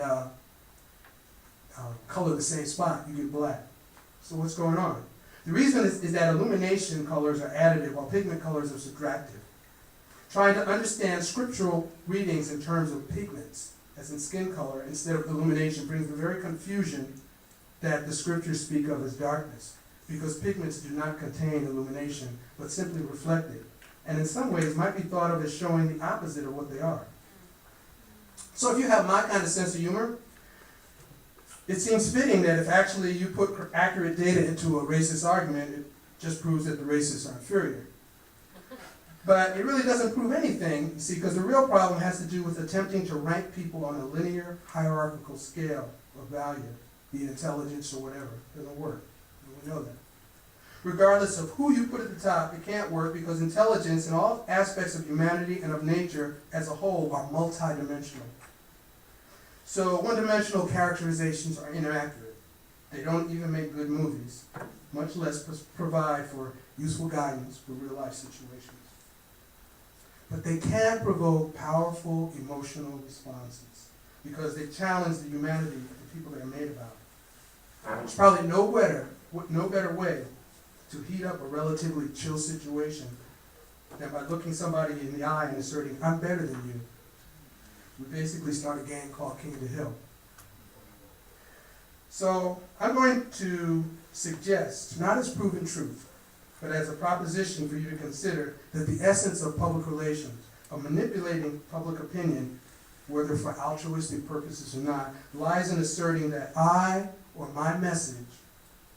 color the same spot, you get black. So what's going on? The reason is that illumination colors are additive while pigment colors are subtractive. Trying to understand scriptural readings in terms of pigments, as in skin color, instead of illumination, brings the very confusion that the scriptures speak of as darkness, because pigments do not contain illumination, but simply reflect it, and in some ways might be thought of as showing the opposite of what they are. So if you have my kind of sense of humor, it seems fitting that if actually you put accurate data into a racist argument, it just proves that the racists are inferior. But it really doesn't prove anything, you see, because the real problem has to do with attempting to rank people on a linear, hierarchical scale of value, be it intelligence or whatever. It doesn't work. And we know that. Regardless of who you put at the top, it can't work because intelligence and all aspects of humanity and of nature as a whole are multidimensional. So one-dimensional characterizations are inaccurate. They don't even make good movies, much less provide for useful guidance for real-life situations. But they can provoke powerful emotional responses because they challenge the humanity of the people they are made about. There's probably no better way to heat up a relatively chill situation than by looking somebody in the eye and asserting, "I'm better than you." We basically start a game called King of the Hill. So I'm going to suggest, not as proven truth, but as a proposition for you to consider, that the essence of public relations, of manipulating public opinion, whether for altruistic purposes or not, lies in asserting that I or my message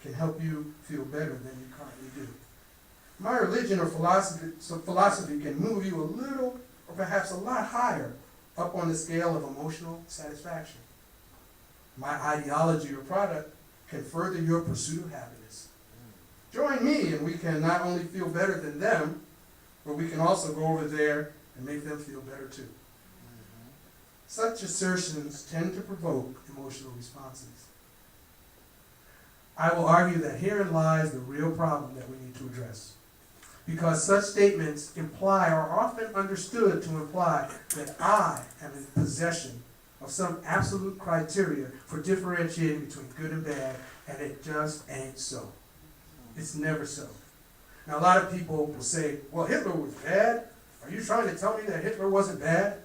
can help you feel better than you currently do. My religion or philosophy can move you a little, or perhaps a lot higher, up on the scale of emotional satisfaction. My ideology or product can further your pursuit of happiness. Join me and we can not only feel better than them, but we can also go over there and make them feel better too. Such assertions tend to provoke emotional responses. I will argue that herein lies the real problem that we need to address. Because such statements imply, or are often understood to imply, that I am in possession of some absolute criteria for differentiating between good and bad, and it just ain't so. It's never so. Now, a lot of people will say, well, Hitler was bad. Are you trying to tell me that Hitler wasn't bad?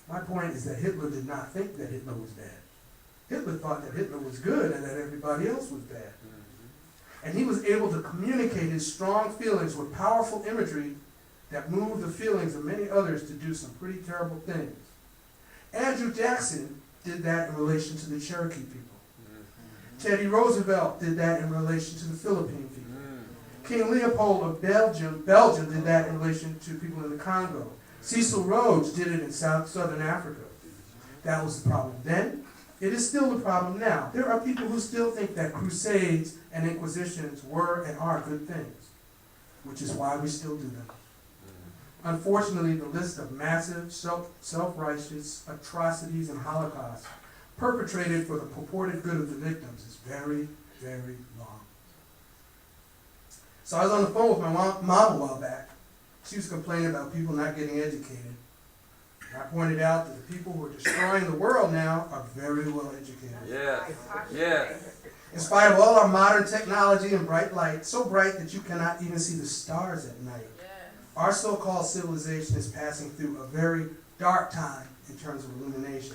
My point is that Hitler did not think that Hitler was bad. Hitler thought that Hitler was good and that everybody else was bad. And he was able to communicate his strong feelings with powerful imagery that moved the feelings of many others to do some pretty terrible things. Andrew Jackson did that in relation to the Cherokee people. Teddy Roosevelt did that in relation to the Philippine people. King Leopold of Belgium did that in relation to people in the Congo. Cecil Rhodes did it in southern Africa. That was the problem then. It is still the problem now. There are people who still think that crusades and inquisitions were and are good things, which is why we still do them. Unfortunately, the list of massive, self-righteous atrocities and holocausts perpetrated for the purported good of the victims is very, very long. So I was on the phone with my mom a while back. She was complaining about people not getting educated. And I pointed out that the people who are destroying the world now are very well educated. Yes. Yes. In spite of all our modern technology and bright light, so bright that you cannot even see the stars at night, our so-called civilization is passing through a very dark time in terms of illumination.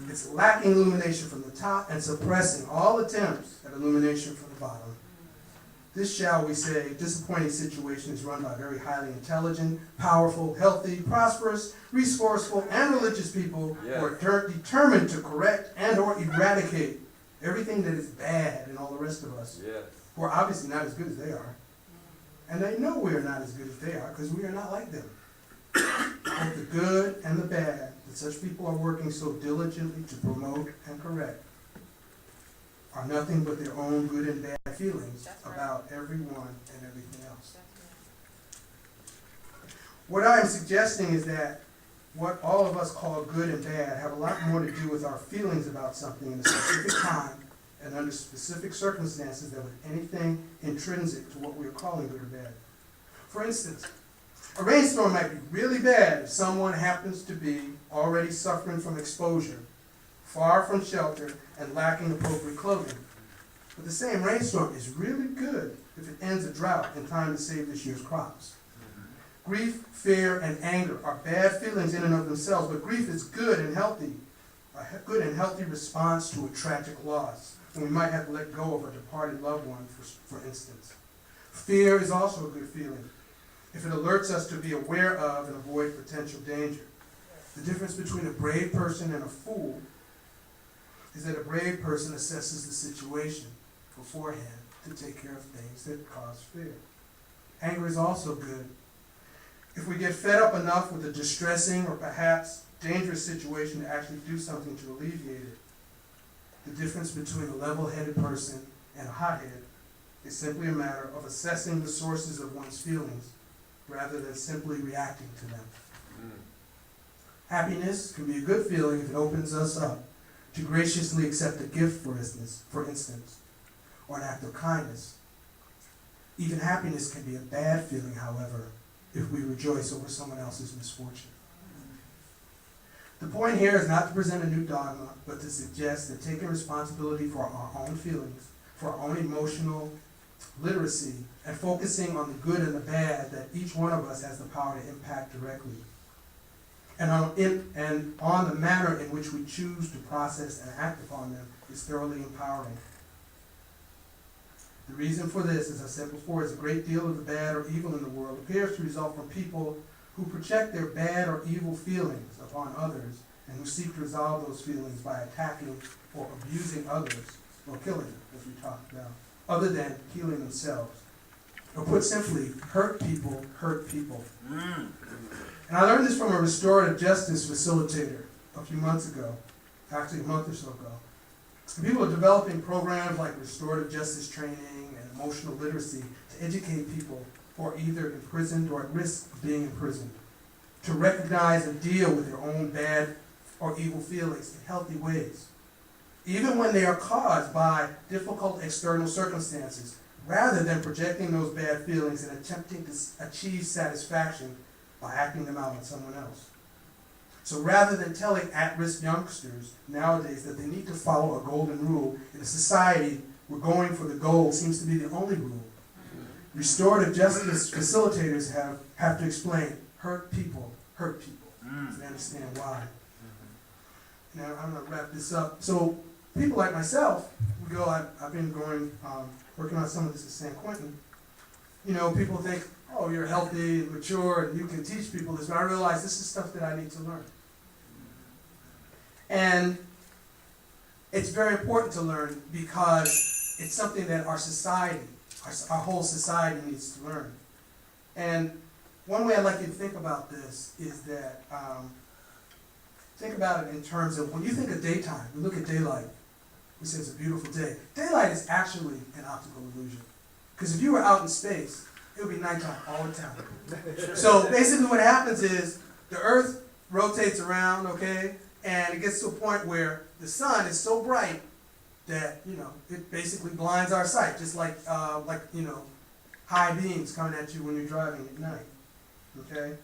It's lacking illumination from the top and suppressing all attempts at illumination from the bottom. This, shall we say, disappointing situation is run by very highly intelligent, powerful, healthy, prosperous, resourceful, and religious people who are determined to correct and or eradicate everything that is bad in all the rest of us, who are obviously not as good as they are. And they know we are not as good as they are because we are not like them. Both the good and the bad that such people are working so diligently to promote and correct are nothing but their own good and bad feelings about everyone and everything else. What I am suggesting is that what all of us call good and bad have a lot more to do with our feelings about something in a specific time and under specific circumstances than with anything intrinsic to what we are calling good or bad. For instance, a rainstorm might be really bad if someone happens to be already suffering from exposure, far from shelter, and lacking appropriate clothing. But the same rainstorm is really good if it ends a drought in time to save this year's crops. Grief, fear, and anger are bad feelings in and of themselves, but grief is good and healthy, a good and healthy response to a tragic loss, when we might have to let go of a departed loved one, for instance. Fear is also a good feeling if it alerts us to be aware of and avoid potential danger. The difference between a brave person and a fool is that a brave person assesses the situation beforehand to take care of things that cause fear. Anger is also good if we get fed up enough with a distressing or perhaps dangerous situation to actually do something to alleviate it. The difference between a level-headed person and a hothead is simply a matter of assessing the sources of one's feelings rather than simply reacting to them. Happiness can be a good feeling if it opens us up to graciously accept a gift, for instance, or an act of kindness. Even happiness can be a bad feeling, however, if we rejoice over someone else's misfortune. The point here is not to present a new dogma, but to suggest that taking responsibility for our own feelings, for our own emotional literacy, and focusing on the good and the bad that each one of us has the power to impact directly, and on the manner in which we choose to process and act upon them is thoroughly empowering. The reason for this, as I said before, is a great deal of the bad or evil in the world appears to result from people who project their bad or evil feelings upon others and who seek to resolve those feelings by attacking or abusing others or killing them, as we talked about, other than healing themselves. Or put simply, hurt people hurt people. And I learned this from a restorative justice facilitator a few months ago, actually a month or so ago. People are developing programs like restorative justice training and emotional literacy to educate people who are either imprisoned or at risk of being imprisoned, to recognize and deal with their own bad or evil feelings in healthy ways, even when they are caused by difficult external circumstances, rather than projecting those bad feelings and attempting to achieve satisfaction by acting them out on someone else. So rather than telling at-risk youngsters nowadays that they need to follow a golden rule in a society where going for the gold seems to be the only rule, restorative justice facilitators have to explain hurt people hurt people. So they understand why. Now I'm going to wrap this up. So people like myself, I've been working on some of this at San Quentin. You know, people think, oh, you're healthy and mature and you can teach people this, but I realize this is stuff that I need to learn. And it's very important to learn because it's something that our society, our whole society needs to learn. And one way I'd like you to think about this is that, think about it in terms of when you think of daytime, we look at daylight, we say it's a beautiful day. Daylight is actually an optical illusion. Because if you were out in space, it would be nighttime all the time. So basically what happens is the Earth rotates around, okay, And it gets to a point where the sun is so bright that, you know, it basically blinds our sight, just like, you know, high beams coming at you when you're driving at night, okay?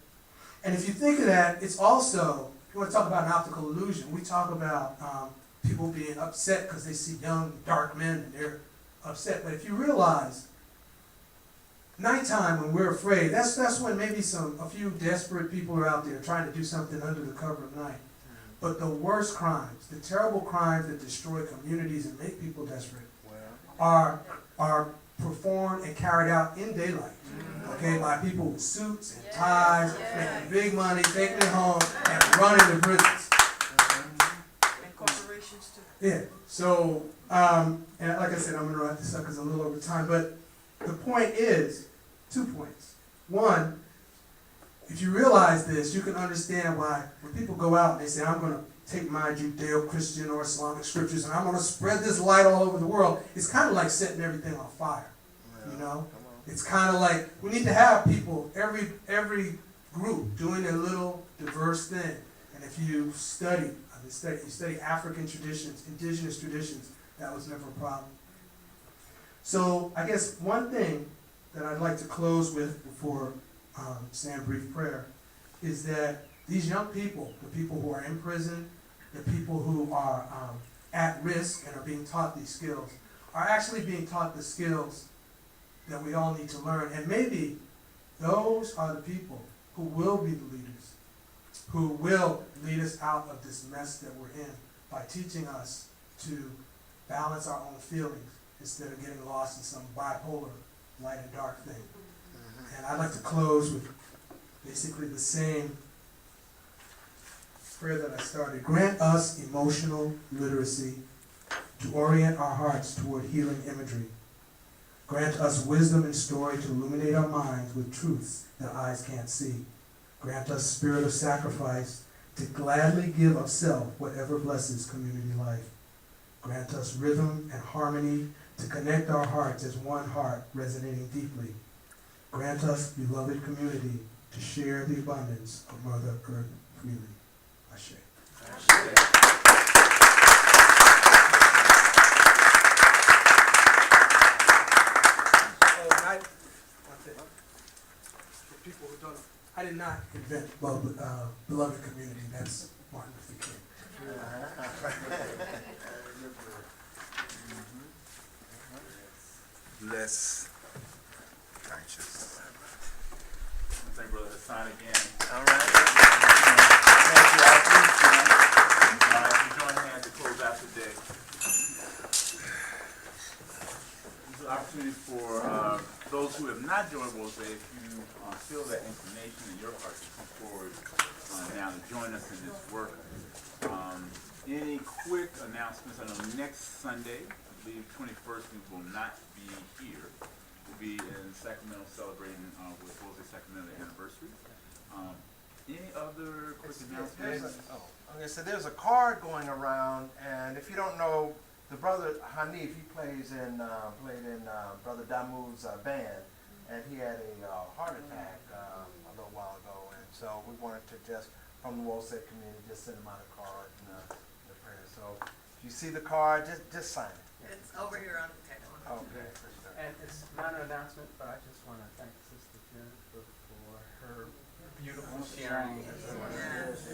And if you think of that, it's also, if you want to talk about an optical illusion, we talk about people being upset because they see young, dark men and they're upset. But if you realize, nighttime when we're afraid, that's when maybe a few desperate people are out there trying to do something under the cover of night. But the worst crimes, the terrible crimes that destroy communities and make people desperate, are performed and carried out in daylight, okay, by people with suits and ties, making big money, taking it home, and running the prisons. And corporations too. Yeah, so, and like I said, I'm gonna wrap this up because I'm a little over time, but the point is, 2 points. One, if you realize this, you can understand why when people go out and they say, I'm gonna take my Judeo-Christian or Islamic scriptures and I'm gonna spread this light all over the world, it's kind of like setting everything on fire, you know? It's kind of like, we need to have people, every group doing a little diverse thing. And if you study African traditions, indigenous traditions, that was never a problem. So I guess one thing that I'd like to close with before saying a brief prayer is that these young people, the people who are in prison, the people who are at risk and are being taught these skills, are actually being taught the skills that we all need to learn. And maybe those are the people who will be the leaders, who will lead us out of this mess that we're in by teaching us to balance our own feelings instead of getting lost in some bipolar light and dark thing. And I'd like to close with basically the same prayer that I started. Grant us emotional literacy to orient our hearts toward healing imagery. Grant us wisdom and story to illuminate our minds with truths that eyes can't see. Grant us spirit of sacrifice to gladly give of self whatever blesses community life. Grant us rhythm and harmony to connect our hearts as one heart resonating deeply. Grant us, beloved community, to share the abundance of Mother Earth freely. Ashe. For people who don't, I did not invent beloved community. That's Martin Luther King. Bless. Righteous. Thank Brother Hassan again. All right. Thank you all. Please stand. If you join hands to close out today. This is an opportunity for those who have not joined Wose, if you feel that inclination in your heart to come forward now to join us in this work. Any quick announcements? I know next Sunday, I believe 21st, we will not be here. We'll be in Sacramento celebrating with Wose Sacramento anniversary. Any other quick announcements? Okay, so there's a card going around, and if you don't know, the brother Hanif, he played in Brother Damu's band, and he had a heart attack a little while ago, and so we wanted to just, from the Wose community, just send him out a card and the prayer. So if you see the card, just sign it. It's over here on the table. Okay. And it's not an announcement, but I just want to thank Sister Jennifer for her beautiful sharing.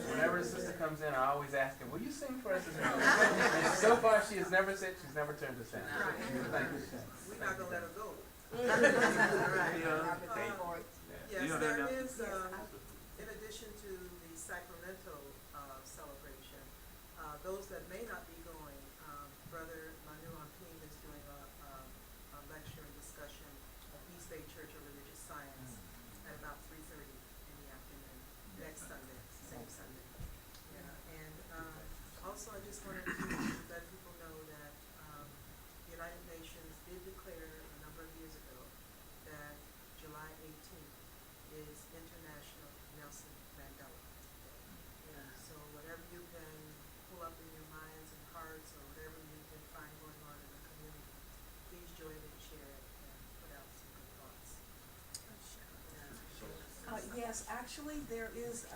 Whenever a sister comes in, I always ask her, will you sing for us? And so far, she has never said, she's never turned us down. Thank you. We're not gonna let her go. You know, Yes, there that- is, in addition to the Sacramento celebration, those that may not be going, Brother Manu Ampim is doing a lecture and discussion of East Bay Church of Religious Science at about 3:30 in the afternoon, next Sunday, same Sunday. Yeah, and also I just wanted to let people know that the United Nations did declare a number of years ago that July 18th is International Nelson Mandela Day. And so whatever you can pull up in your minds and hearts, or whatever you can find going on in the community, please join and share it and put out some good thoughts. Yes, actually, there is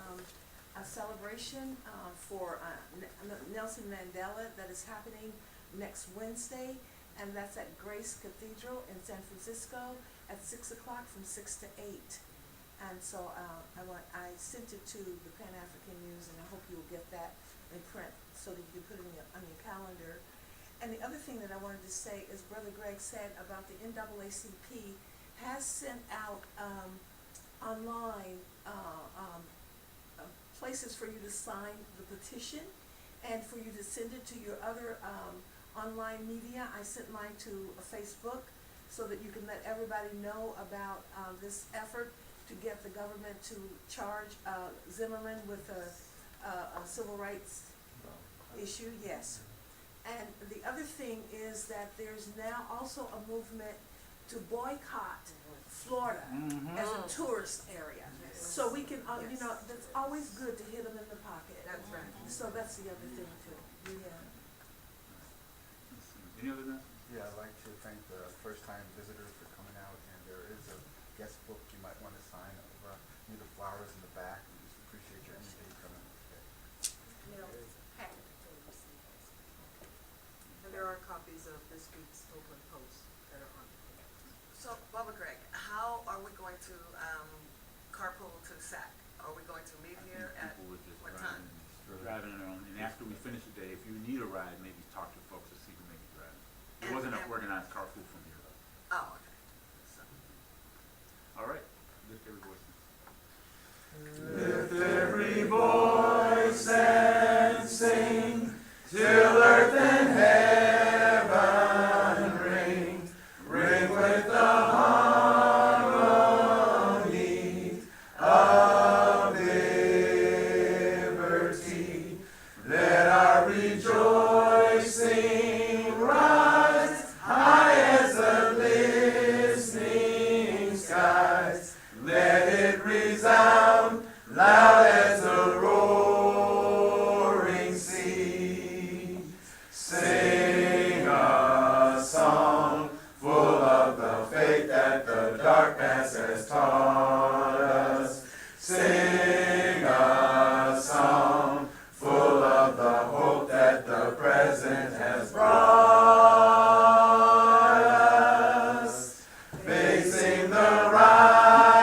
a celebration for Nelson Mandela that is happening next Wednesday, and that's at Grace Cathedral in San Francisco at 6 o'clock from 6 to 8. And so I sent it to the Pan African News, and I hope you'll get that in print so that you can put it on your calendar. And the other thing that I wanted to say is Brother Greg said about the NAACP has sent out online places for you to sign the petition and for you to send it to your other online media. I sent mine to Facebook so that you can let everybody know about this effort to get the government to charge Zimmerman with a civil rights issue, yes. And the other thing is that there's now also a movement to boycott Florida as a tourist area. So we can, you know, that's always good to hit them in the pocket. That's right. So that's the other thing too. Yeah. Any other announcements? Yeah, I'd like to thank the first-time visitors for coming out, and there is a guest book you might want to sign over near the flowers in the back. We just appreciate your energy coming today. And there are copies of this week's Oakland Post that are on the page. So, Bubba Greg, how are we going to carpool to SAC? Are we going to meet here at People would just what drive time? driving around, and after we finish the day, if you need a ride, maybe talk to folks to see who may be driving. It And- wasn't an and- organized carpool from here, though. Oh, okay. So, All right, lift every voice. Lift every voice and sing till earth and heaven ring, ring with the harmony of liberty. Let our rejoicing rise high as the listening skies. Let it resound loud as the roaring sea. Sing a song full of the faith that the dark past has taught us. Sing a song full of the hope that the present has brought us. Facing the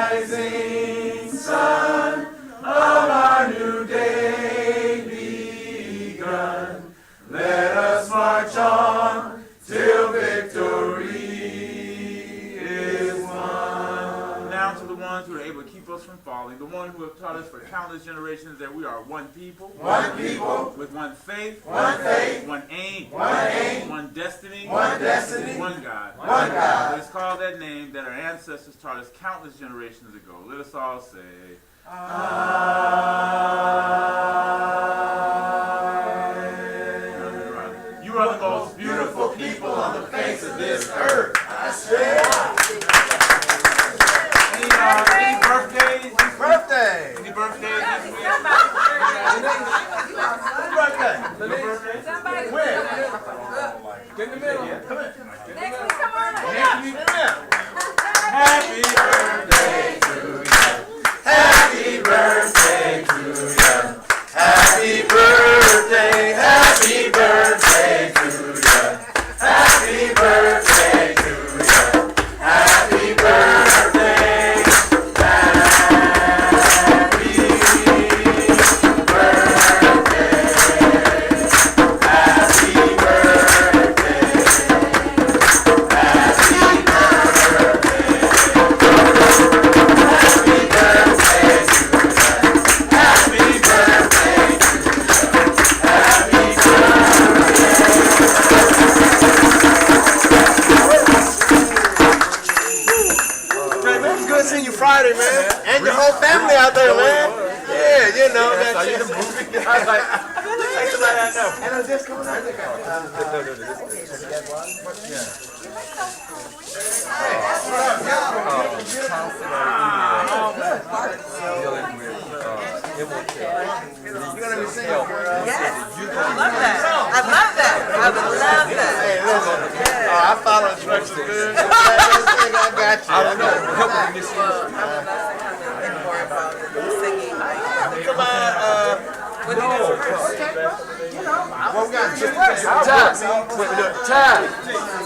rising sun of our new day begun, let us march on till victory is won. Now to the ones who are able to keep us from falling, the ones who have taught us for countless generations that we are one people, One people, with one faith, one faith, one aim, one destiny, one destiny, one God. one God. Let us call that name that our ancestors taught us countless generations ago. Let us all say, Amen. You are the most beautiful people on the face of this earth. I say, Any birthdays? Birthday! Any birthdays this week? Whose birthday? Somebody. When? Get in the middle. Come on. Next week, come on. Happy birthday to you. happy birthday to you. Happy birthday, happy birthday to you. Happy birthday to you. Happy birthday. Happy Good seeing you Friday, man. And your whole family out there, man. Yeah, you know that shit. I was like, thanks a lot, I know. And I was just coming out. You're gonna be singing for us. yes, I love that. I love that. I would love that. Hey, listen. I follow instructions good. I got you. I would love to come and more about the singing. Come on, Well, we got just Time.